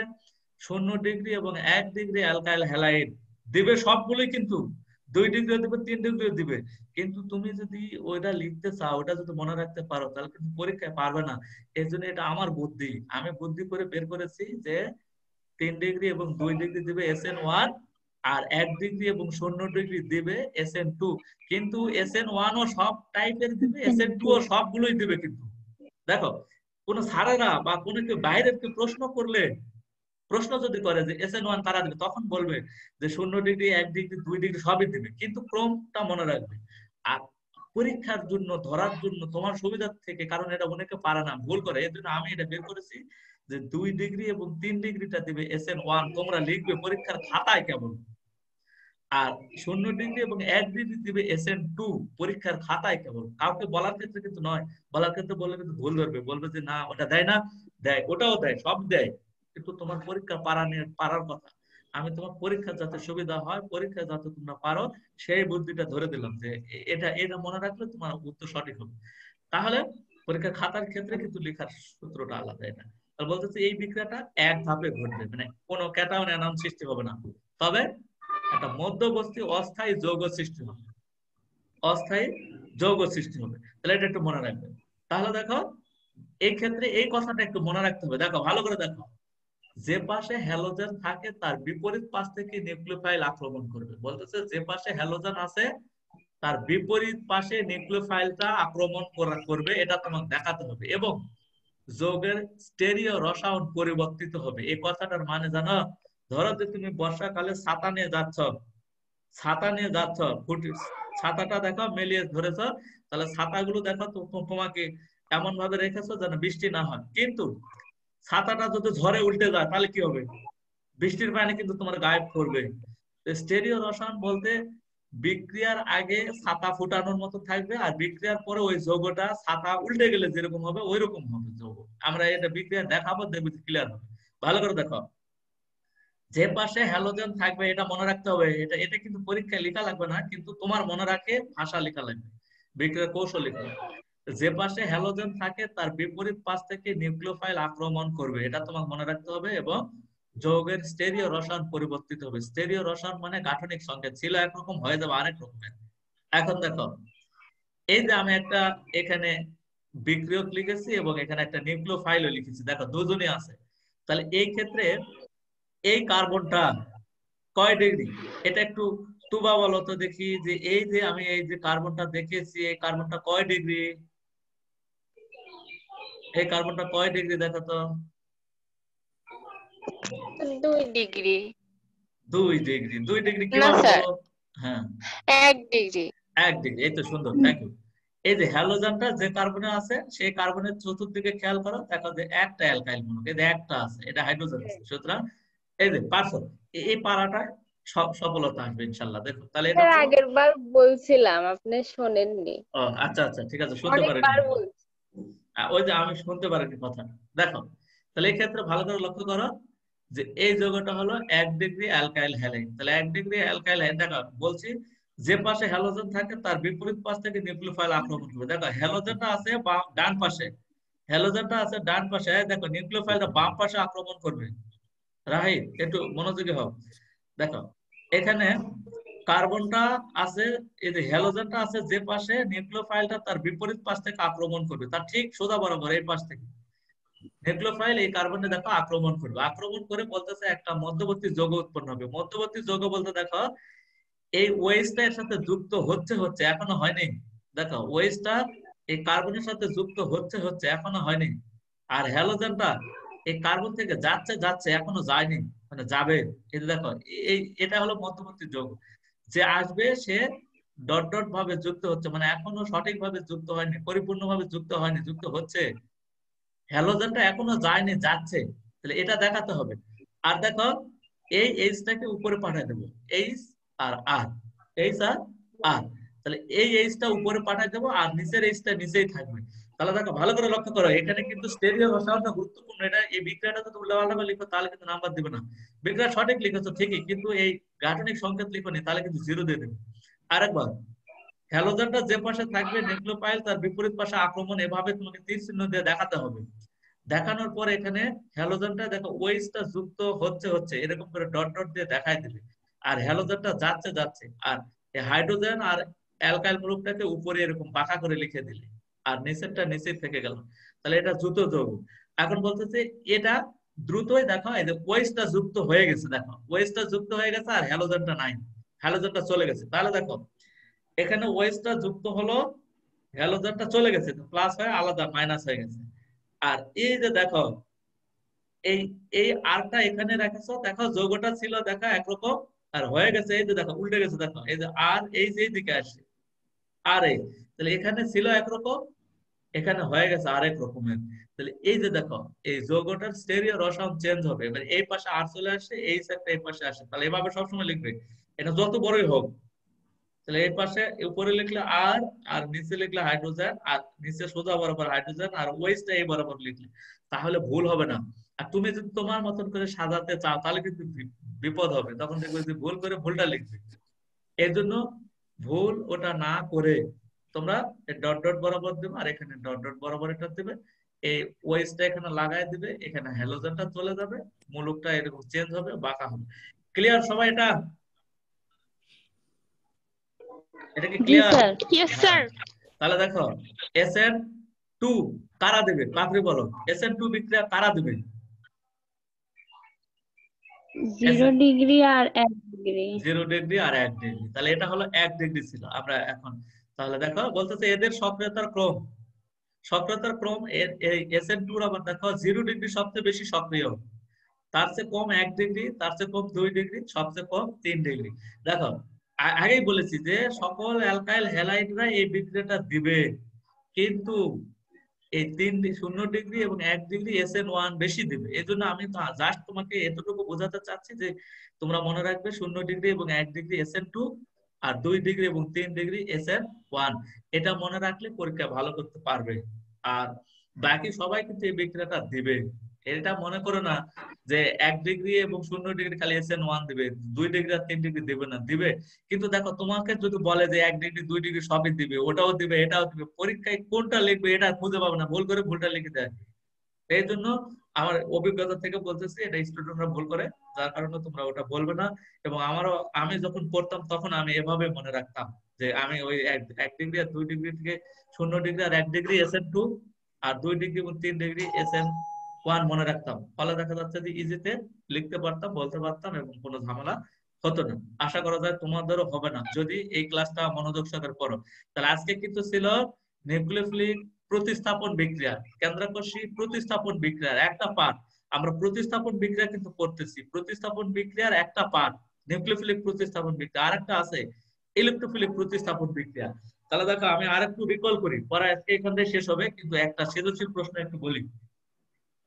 0 ডিগ্রি এবং 1 ডিগ্রি অ্যালকাইল হ্যালাইড দিবে, সবগুলোই কিন্তু 2 ডিগ্রি দিবে, 3 ডিগ্রি দিবে। কিন্তু তুমি যদি ওইটা লিখতে চাও, ওটা যদি মনে রাখতে পারো, তাহলে কিন্তু পরীক্ষায় পারবে না। এই জন্য এটা আমার বুদ্ধি, আমি বুদ্ধি করে বের করেছি যে 3 ডিগ্রি এবং 2 ডিগ্রি দিবে SN1, আর 1 ডিগ্রি এবং 0 ডিগ্রি দিবে SN2। কিন্তু SN1 ও সব টাইপের দিবে, SN2 ও সবগুলোই দিবে। কিন্তু দেখো, কোন স্যারেরা বা কোন কেউ বাইরের কেউ প্রশ্ন যদি করে যে SN1 কারা দিবে, তখন বলবে যে 0 ডিগ্রি, 1 ডিগ্রি, 2 ডিগ্রি সবই দিবে, কিন্তু ক্রমটা মনে রাখবে। আর পরীক্ষার জন্য, ধরার জন্য, তোমার সুবিধার থেকে, কারণ এটা অনেকে পারে না, ভুল করে, এর জন্য আমি এটা বের করেছি যে 2 ডিগ্রি এবং 3 ডিগ্রিটা দিবে SN1, তোমরা লিখবে পরীক্ষার খাতায় কেবল। আর 0 ডিগ্রি এবং 1 ডিগ্রি দিবে SN2 পরীক্ষার খাতায় কেবল, কাউকে বলার ক্ষেত্রে কিন্তু নয়। বলার ক্ষেত্রে বললে কিন্তু ভুল ধরবে, বলবে যে না ওটা দেয় না, দেয়, ওটাও দেয়, সব দেয়, কিন্তু তোমার পরীক্ষা পারার কথা। আমি তোমার পরীক্ষা যাতে সুবিধা হয়, পরীক্ষা যাতে তোমরা পারো, সেই বুদ্ধিটা ধরে দিলাম যে এটা মনে রাখলে তোমার উত্তর সঠিক হবে। তাহলে পরীক্ষার খাতার ক্ষেত্রে কিন্তু লেখার সূত্রটা আলাদা। এটা বলতেছে এই বিক্রিয়াটা এক ধাপে ঘটবে, মানে কোনো ক্যাটায়ন অ্যানায়ন সৃষ্টি হবে না, তবে একটা মধ্যবর্তী অস্থায়ী যৌগ সৃষ্টি হবে, অস্থায়ী যৌগ সৃষ্টি হবে। তাহলে এটা একটু মনে রাখবে। তাহলে দেখো, এই ক্ষেত্রে এই কথাটা একটু মনে রাখতে হবে। দেখো ভালো করে দেখো, যে পাশে হ্যালোজেন থাকে তার বিপরীত পাশ থেকে নিউক্লিওফাইল আক্রমণ করবে। বলতেছে যে পাশে হ্যালোজেন আছে তার বিপরীত পাশে নিউক্লিওফাইলটা আক্রমণ করবে, এটা তোমাকে দেখাতে হবে। এবং যৌগের স্টেরিও রসায়ন পরিবর্তিত হবে। এই কথাটার মানে জানো? ধরো যে তুমি বর্ষাকালে ছাতা নিয়ে যাচ্ছ, ছাতাটা দেখো মেলিয়ে ধরেছ, তাহলে ছাতাগুলো দেখো তোমাকে এমন ভাবে রেখেছো যেন বৃষ্টি না হয়। কিন্তু ছাতাটা যদি ঝড়ে উল্টে যায় তাহলে কি হবে? বৃষ্টির পানি কিন্তু তোমার গায়ে পড়বে। স্টেরিও রসায়ন বলতে বিক্রিয়ার আগে ছাতা ফুটানোর মতো থাকবে, আর বিক্রিয়ার পরে ওই যৌগটা ছাতা উল্টে গেলে যেরকম হবে ওই রকম হবে যৌগ। আমরা এটা বিক্রিয়া দেখাবো, দেখবে ক্লিয়ার হবে। ভালো করে দেখো, যে পাশে হ্যালোজেন থাকবে এটা মনে রাখতে হবে। এটা কিন্তু পরীক্ষায় লেখা লাগবে না, কিন্তু তোমার মনে রাখে ভাষা লেখা লাগবে, বিক্রিয়ার কৌশল লেখা লাগবে। যে পাশে হ্যালোজেন থাকে তার বিপরীত পাশ থেকে নিউক্লিওফাইল আক্রমণ করবে, এটা তোমাকে মনে রাখতে হবে। এবং যৌগের স্টেরিও রসায়ন পরিবর্তিত হবে। স্টেরিও রসায়ন মানে গাঠনিক সংকেত, ছিল একরকম হয়ে যাবে আরেক রকমের। এখন দেখো, এই যে আমি একটা এখানে বিক্রিয়ক লিখেছি এবং এখানে একটা নিউক্লিওফাইলও লিখেছি, দেখো দুজনই আছে। তাহলে এই ক্ষেত্রে এই কার্বনটা কয় ডিগ্রি, এটা একটু তুবা বলো তো দেখি। যে এই যে আমি এই যে কার্বনটা দেখেছি, এই কার্বনটা কয় ডিগ্রি? এই কার্বনটা কয় ডিগ্রি দেখো তো? 2 ডিগ্রি। 2 ডিগ্রি। 2 ডিগ্রি না কিভাবে স্যার, বলো? হ্যাঁ 1 ডিগ্রি। 1 ডিগ্রি, এই তো সুন্দর, থ্যাংক ইউ। এই যে হ্যালোজেনটা যে কার্বনে আছে, সেই কার্বনের চতুর্দিকে খেয়াল করো, দেখো যে একটা অ্যালকাইল মূলক, এই যে একটা আছে, এটা হাইড্রোজেন আছে। সুতরাং এই যে পারছো, এই পারাটা সফলতা আসবে ইনশাআল্লাহ। দেখো তাহলে এটা স্যার তো আগের বার বলছিলাম, আপনি শোনেননি। আচ্ছা আচ্ছা, ঠিক আছে, শুনতে পারিনি। অনেকবার বলছি। ওই যে আমি শুনতে পারিনি কথা। দেখো তাহলে এই ক্ষেত্রে ভালো করে লক্ষ্য করো যে এই যৌগটা হলো 1 ডিগ্রি অ্যালকাইল হ্যালাইড। তাহলে 1 ডিগ্রি অ্যালকাইল হ্যালাইড, দেখো বলছি যে পাশে হ্যালোজেন থাকে তার বিপরীত পাশ থেকে নিউক্লিওফাইল আক্রমণ করবে। দেখো হ্যালোজেনটা আছে ডান পাশে, হ্যালোজেনটা আছে ডান পাশে, দেখো নিউক্লিওফাইলটা বাম পাশে আক্রমণ করবে। রাইট, একটু মনোযোগী হও। দেখো এখানে কার্বনটা আছে, এই যে হ্যালোজেনটা আছে যে পাশে, নিউক্লিওফাইলটা তার বিপরীত পাশ থেকে আক্রমণ করবে, তার ঠিক সোজা বরাবর এই পাশ থেকে নিউক্লিওফাইল এই কার্বনে দেখো আক্রমণ করবে। আক্রমণ করে বলতেছে একটা মধ্যবর্তী যৌগ উৎপন্ন হবে। মধ্যবর্তী যৌগ বলতে দেখো এই ওয়েজটা এর সাথে যুক্ত হচ্ছে এখনো হয়নি। দেখো ওয়েজটা এই কার্বনের সাথে যুক্ত হচ্ছে এখনো হয়নি। আর হ্যালোজেনটা এই কার্বন থেকে যাচ্ছে এখনো যায়নি, মানে যাবে। এই দেখো এটা হলো মধ্যবর্তী যৌগ। যে আসবে সে ডট ডট ভাবে যুক্ত হচ্ছে, মানে এখনো সঠিকভাবে যুক্ত হয়নি, পরিপূর্ণভাবে যুক্ত হয়নি, যুক্ত হচ্ছে। হ্যালোজেনটা এখনো যায়নি, যাচ্ছে, তাহলে এটা দেখাতে হবে। আর দেখো এই এইচটাকে উপরে পাঠিয়ে দেবো, এইচ আর আর, এইচ আর আর, তাহলে এই এইচটা উপরে পাঠিয়ে দেবো আর নিচের এইচটা নিচেই থাকবে। তাহলে দেখো ভালো করে লক্ষ্য করো, এখানে কিন্তু স্টেরিও রসায়নটা গুরুত্বপূর্ণ। এটা এই বিক্রিয়াটা যদি উল্টাপাল্টা করে লিখো তাহলে কিন্তু নাম্বার দিবে না। বিক্রিয়া সঠিক লিখেছো ঠিকই, কিন্তু এই গাঠনিক সংকেত লিখোনি, তাহলে কিন্তু 0 দিয়ে দেবে। আরেকবার, হ্যালোজেনটা যে পাশে থাকবে নিউক্লিওফাইল তার বিপরীত পাশে আক্রমণ, এভাবে তোমাকে তীর চিহ্ন দিয়ে দেখাতে হবে। দেখানোর পর এখানে হ্যালোজেনটা দেখো ওয়েসটা যুক্ত হচ্ছে হচ্ছে এরকম করে ডট ডট দিয়ে দেখাই দিবে, আর হ্যালোজেনটা যাচ্ছে যাচ্ছে, আর এই হাইড্রোজেন আর অ্যালকাইল গ্রুপটাকে উপরে এরকম পাকা করে লিখে দিলে, আর নিচেরটা নিচে থেকে গেল, তাহলে এটা দ্রুত যৌগ। এখন বলতেছে এটা দ্রুতই দেখো এই যে ওয়েসটা যুক্ত হয়ে গেছে, দেখো ওয়েসটা যুক্ত হয়ে গেছে আর হ্যালোজেনটা নাই, হ্যালোজেনটা চলে গেছে। তাহলে দেখো এখানে ওয়েসটা যুক্ত হলো, হ্যালোজেনটা চলে গেছে, প্লাস হয়ে আলাদা মাইনাস হয়ে গেছে। আর এই যে দেখো এই এই আরটা এখানে রেখেছো, দেখো যৌগটা ছিল দেখো একরকম, আর হয়ে গেছে এই যে দেখো উল্টে গেছে, দেখো এই যে আর এই যে দিকে আসছে আর এই, তাহলে এখানে ছিল একরকম, এখানে হয়ে গেছে আরেক রকমের। তাহলে এই যে দেখো এই যৌগটার স্টেরিও রসায়ন চেঞ্জ হবে, এবার এই পাশে আর চলে আসছে, এই সাইডটা এই পাশে আসে, তাহলে এভাবে সবসময় লিখবে, এটা যত বড়ই হোক। তাহলে এই পাশে উপরে লিখলে আর, আর নিচে লিখলে হাইড্রোজেন, আর নিচে সোজা বরাবর হাইড্রোজেন, আর ওয়েস্টটা এই বরাবর লিখলে, তাহলে ভুল হবে না। আর তুমি যদি তোমার মতন করে সাজাতে চাও তাহলে কিন্তু বিপদ হবে, তখন দেখবে যে ভুল করে ভুলটা লিখবে। এই জন্য ভুল ওটা না করে তোমরা ডট ডট বরাবর দেবে, আর এখানে ডট ডট বরাবর এটা দেবে, এই ওয়েস্টটা এখানে লাগাই দিবে, এখানে হ্যালোজেনটা চলে যাবে, মূলকটা এরকম চেঞ্জ হবে, বাঁকা হবে। ক্লিয়ার সবাই? এটা কি ক্লিয়ার? Yes sir. তাহলে দেখো SN2 কারা দেবে, পাত্রী বলো, SN2 বিক্রিয়া কারা দেবে? 0 ডিগ্রি আর 1 ডিগ্রি। 0 ডিগ্রি আর 1 ডিগ্রি, তাহলে এটা হলো 1 ডিগ্রি ছিল। আমরা এখন তাহলে দেখো বলতেছে এদের সক্রিয়তার ক্রম, সক্রিয়তার ক্রম SN2 আবার দেখো 0 ডিগ্রি সবচেয়ে বেশি সক্রিয়, তার চেয়ে কম 1 ডিগ্রি, তার চেয়ে কম 2 ডিগ্রি, সবচেয়ে কম 3 ডিগ্রি। দেখো আগেই বলেছি যে সকল অ্যালকাইল হ্যালাইডরা এই বিক্রিয়াটা দিবে, কিন্তু এই 0 ডিগ্রি এবং 1 ডিগ্রি SN1 বেশি দিবে। এই জন্য আমি জাস্ট তোমাকে এতটুকু বোঝাতে চাচ্ছি যে তোমরা মনে রাখবে 0 ডিগ্রি এবং 1 ডিগ্রি SN2, আর 2 ডিগ্রি এবং 3 ডিগ্রি SN1। এটা মনে রাখলে পরীক্ষা ভালো করতে পারবে। আর বাকি সবাই কিন্তু এই বিক্রিয়াটা দিবে, এটা মনে করো না যে 1 ডিগ্রি এবং 0 ডিগ্রি খালি SN1 দিবে, 2 ডিগ্রি আর 3 ডিগ্রি দিবে না, দিবে। কিন্তু দেখো তোমাকে যদি বলে যে 1 ডিগ্রি 2 ডিগ্রি সবই দিবে, ওটাও দিবে এটাও দিবে, পরীক্ষায় কোনটা লিখবে এটা খুঁজে পাবে না, ভুল করে ভুলটা লিখে দেয়। এই জন্য আমার অভিজ্ঞতা থেকে বলতেছি, এটা স্টুডেন্টরা ভুল করে, যার কারণে তোমরা ওটা বলবে না। এবং আমি যখন পড়তাম তখন আমি এভাবে মনে রাখতাম যে আমি ওই 1 ডিগ্রি আর 2 ডিগ্রি থেকে 0 ডিগ্রি আর 1 ডিগ্রি SN2, আর 2 ডিগ্রি এবং 3 ডিগ্রি SN1 মনে রাখতাম। ফলে দেখা যাচ্ছে যে ইজিতে লিখতে পারতাম, বলতে পারতাম, এবং কোনো ঝামেলা হতো না। আশা করা যায় তোমাদেরও হবে না যদি এই ক্লাসটা মনোযোগ সহকারে পড়ো। তাহলে আজকে কিন্তু ছিল নিউক্লিওফিলিক প্রতিস্থাপন বিক্রিয়া, কেন্দ্রকোষী প্রতিস্থাপন বিক্রিয়ার একটা পার্ট। আমরা প্রতিস্থাপন বিক্রিয়া কিন্তু করতেছি, প্রতিস্থাপন বিক্রিয়ার একটা পার্ট নিউক্লিওফিলিক প্রতিস্থাপন বিক্রিয়া, আর একটা আছে ইলেকট্রোফিলিক প্রতিস্থাপন বিক্রিয়া। তাহলে দেখো আমি আরেকটু রিকল করি, পরে আজকে এখান থেকে শেষ হবে, কিন্তু একটা সৃজনশীল প্রশ্ন একটু বলি।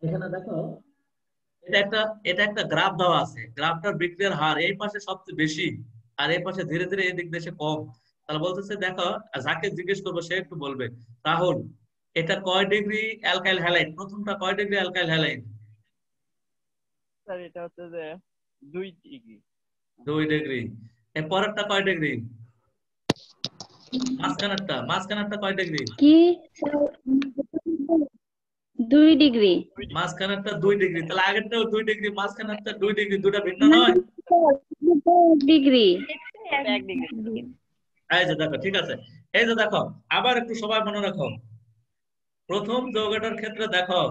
এখানে দেখো এটা একটা গ্রাফ দেওয়া আছে, গ্রাফটার বিক্রিয়ার হার এই পাশে সবচেয়ে বেশি, আর এই পাশে ধীরে ধীরে এই দিক দেশে কম। তাহলে বলতেছে দেখো, যাকে জিজ্ঞেস করবো সে একটু বলবে, রাহুল এটা কয় ডিগ্রি অ্যালকাইল হ্যালাইড, প্রথমটা কয় ডিগ্রি অ্যালকাইল হ্যালাইড? স্যার এটা হচ্ছে যে 2 ডিগ্রি। 2 ডিগ্রি। এর পরেরটা কয় ডিগ্রি? মাঝখানেরটা কয় ডিগ্রি? কি 2 ডিগ্রি। মাঝখানেরটা 2 ডিগ্রি, তাহলে আগেরটাও 2 ডিগ্রি, মাঝখানেরটা 2 ডিগ্রি, দুটো ভিন্ন নয়? ডিগ্রি। 1 ডিগ্রি। এই যে দেখো, ঠিক আছে। এই যে দেখো, আবার একটু সবাই মনে রাখো, প্রথম যৌগটার ক্ষেত্রে দেখো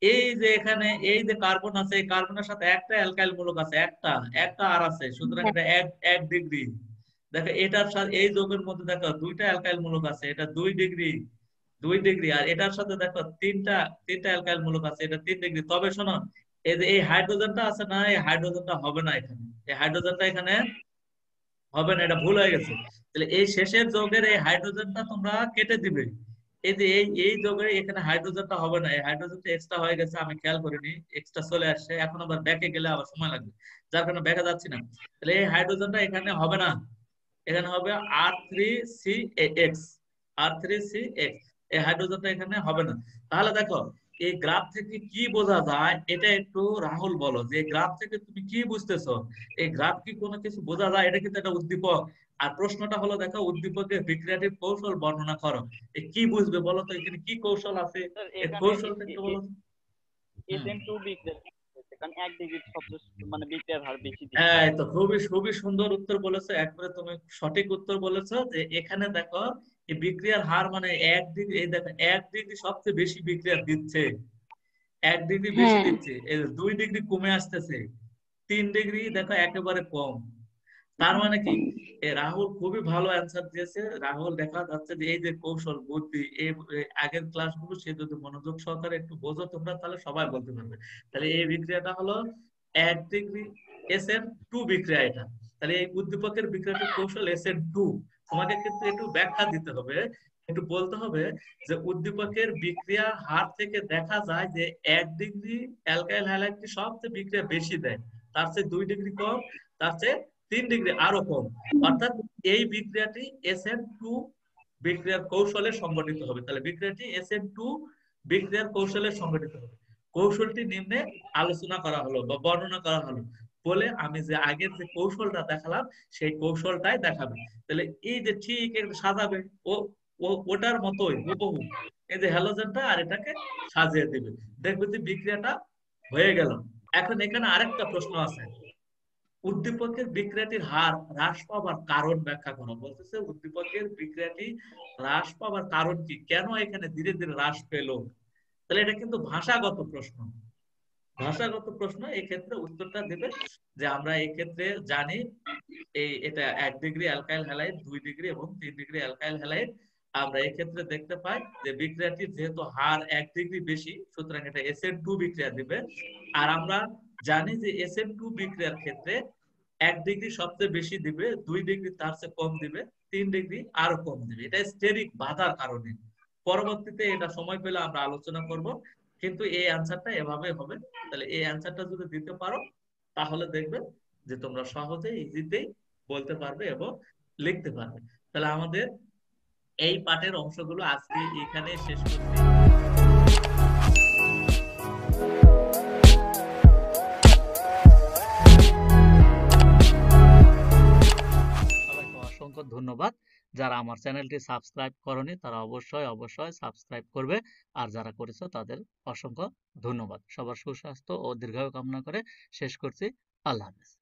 এই যে এখানে এই যে কার্বন আছে, এই কার্বনের সাথে একটা অ্যালকাইল মূলক আছে, একটা আর আছে, সুতরাং এটা 1 ডিগ্রি। দেখো এটার সাথে এই যৌগের মধ্যে দেখো 2টা অ্যালকাইল মূলক আছে, এটা 2 ডিগ্রি, 2 ডিগ্রি। আর এটার সাথে দেখো তিনটা অ্যালকাইল মূলক আছে, এটা 3 ডিগ্রি। তবে শোনো, এই যে এই হাইড্রোজেনটা আছে না, এই হাইড্রোজেনটা হবে না এখানে, এই হাইড্রোজেনটা এখানে হবে না, এটা ভুল হয়ে গেছে। তাহলে এই শেষের যৌগের এই হাইড্রোজেনটা তোমরা কেটে দিবে। এই যে এই যৌগের এখানে হাইড্রোজেনটা হবে না, এই হাইড্রোজেনটা এক্সট্রা হয়ে গেছে, আমি খেয়াল করিনি, এক্সট্রা চলে আসছে, এখন আবার ব্যাকে গেলে আবার সময় লাগবে, যার কারণে ব্যাকে যাচ্ছি না। তাহলে এই হাইড্রোজেনটা এখানে হবে না, এখানে হবে R3CX। এই হাইড্রোজেনটা এখানে হবে না। তাহলে দেখো এই গ্রাফ থেকে কি বোঝা যায়, এটা একটু রাহুল বলো যে গ্রাফ থেকে তুমি কি বুঝতেছো? এই গ্রাফ কি কোনো কিছু বোঝা যায়? এটা কিন্তু একটা উদ্দীপক। আর প্রশ্নটা হলো দেখো উদ্দীপকের বিক্রিয়াটিভ কৌশল বর্ণনা করো। এ কি বুঝবে বলো তো, এখানে কি কৌশল আছে? স্যার এর এখানে কৌশলটা একটু বলো তো। SN2 বিক্রিয়া, কারণ 1 ডিগ্রি সবচেয়ে মানে বিক্রিয়ার হার বেশি দিচ্ছে। এই তো খুবই খুবই সুন্দর উত্তর বলেছো, একবারে তুমি সঠিক উত্তর বলেছো যে এখানে দেখো এই বিক্রিয়ার হার মানে 1 ডিগ্রি, এই দেখো 1 ডিগ্রি সবচেয়ে বেশি বিক্রিয়া দিচ্ছে, 1 ডিগ্রি বেশি হ্যাঁ দিচ্ছে, এই 2 ডিগ্রি কমে আসতেছে, 3 ডিগ্রি দেখো একেবারে কম। তার মানে কি রাহুল খুবই ভালো অ্যান্সার দিয়েছে। রাহুল দেখা যাচ্ছে যে এই যে কৌশল বুদ্ধি এই এই আগের ক্লাসগুলো সে যদি মনোযোগ সহকারে একটু বোঝো তোমরা তাহলে সবাই বলতে পারবে। তাহলে এই বিক্রিয়াটা হলো 1 ডিগ্রি SN2 বিক্রিয়া এটা। তাহলে এই উদ্দীপকের বিক্রিয়াটির কৌশল SN2। তোমাকে কিন্তু একটু ব্যাখ্যা দিতে হবে, একটু বলতে হবে যে উদ্দীপকের বিক্রিয়া হার থেকে দেখা যায় যে 1 ডিগ্রি অ্যালকাইল হ্যালাইডটি সবচেয়ে বিক্রিয়া বেশি দেয়, তার চেয়ে 2 ডিগ্রি কম, তার চেয়ে 3 ডিগ্রি আরো কম। অর্থাৎ এই বিক্রিয়াটি SN2 বিক্রিয়ার কৌশলে সংগঠিত হবে। তাহলে বিক্রিয়াটি SN2 বিক্রিয়ার কৌশলে সংগঠিত হবে। কৌশলটি নিম্নে আলোচনা করা হলো বা বর্ণনা করা হলো বলে আমি যে আগের যে কৌশলটা দেখালাম সেই কৌশলটাই দেখাবে। তাহলে এই যে ঠিক সাজাবে ও ওটার মতোই হুবহু এই যে হ্যালোজেনটা আর এটাকে সাজিয়ে দিবে, দেখবে যে বিক্রিয়াটা হয়ে গেল। এখন এখানে আরেকটা প্রশ্ন আছে, উদ্দীপকের বিক্রিয়াটির হার হ্রাস পাবার কারণ ব্যাখ্যা করো। বলতেছে উদ্দীপকের বিক্রিয়াটি হ্রাস পাবার কারণ কি, কেন এখানে ধীরে ধীরে হ্রাস পেল? তাহলে এটা কিন্তু ভাষাগত প্রশ্ন, ভাষাগত প্রশ্ন। এই ক্ষেত্রে উত্তরটা দেবে যে আমরা এই ক্ষেত্রে জানি এটা 1 ডিগ্রি অ্যালকাইল হ্যালাইড, 2 ডিগ্রি এবং 3 ডিগ্রি অ্যালকাইল হ্যালাইড। আমরা এই ক্ষেত্রে দেখতে পাই যে বিক্রিয়াটির যেহেতু হার 1 ডিগ্রি বেশি সুতরাং এটা SN2 বিক্রিয়া দিবে। আর আমরা জানি যে SN2 বিক্রিয়ার ক্ষেত্রে 1 ডিগ্রি সবচেয়ে বেশি দিবে, 2 ডিগ্রি তার চেয়ে কম দিবে, 3 ডিগ্রি আরো কম দিবে। এটা স্টেরিক বাধার কারণে। পরবর্তীতে এটা সময় পেলে আমরা আলোচনা করব, কিন্তু এই অ্যান্সারটা এভাবে হবে। তাহলে এই অ্যান্সারটা যদি দিতে পারো তাহলে দেখবে যে তোমরা সহজে ইজিতেই বলতে পারবে এবং লিখতে পারবে। তাহলে আমাদের এই পাঠের অংশগুলো আজকে এখানে শেষ করছি। সবাইকে অসংখ্য ধন্যবাদ। যারা আমার চ্যানেলটি সাবস্ক্রাইব করনি তারা অবশ্যই অবশ্যই সাবস্ক্রাইব করবে, আর যারা করেছো তাদের অসংখ্য ধন্যবাদ। সবার সুস্বাস্থ্য ও দীর্ঘায়ু কামনা করে শেষ করছি। আল্লাহ হাফেজ।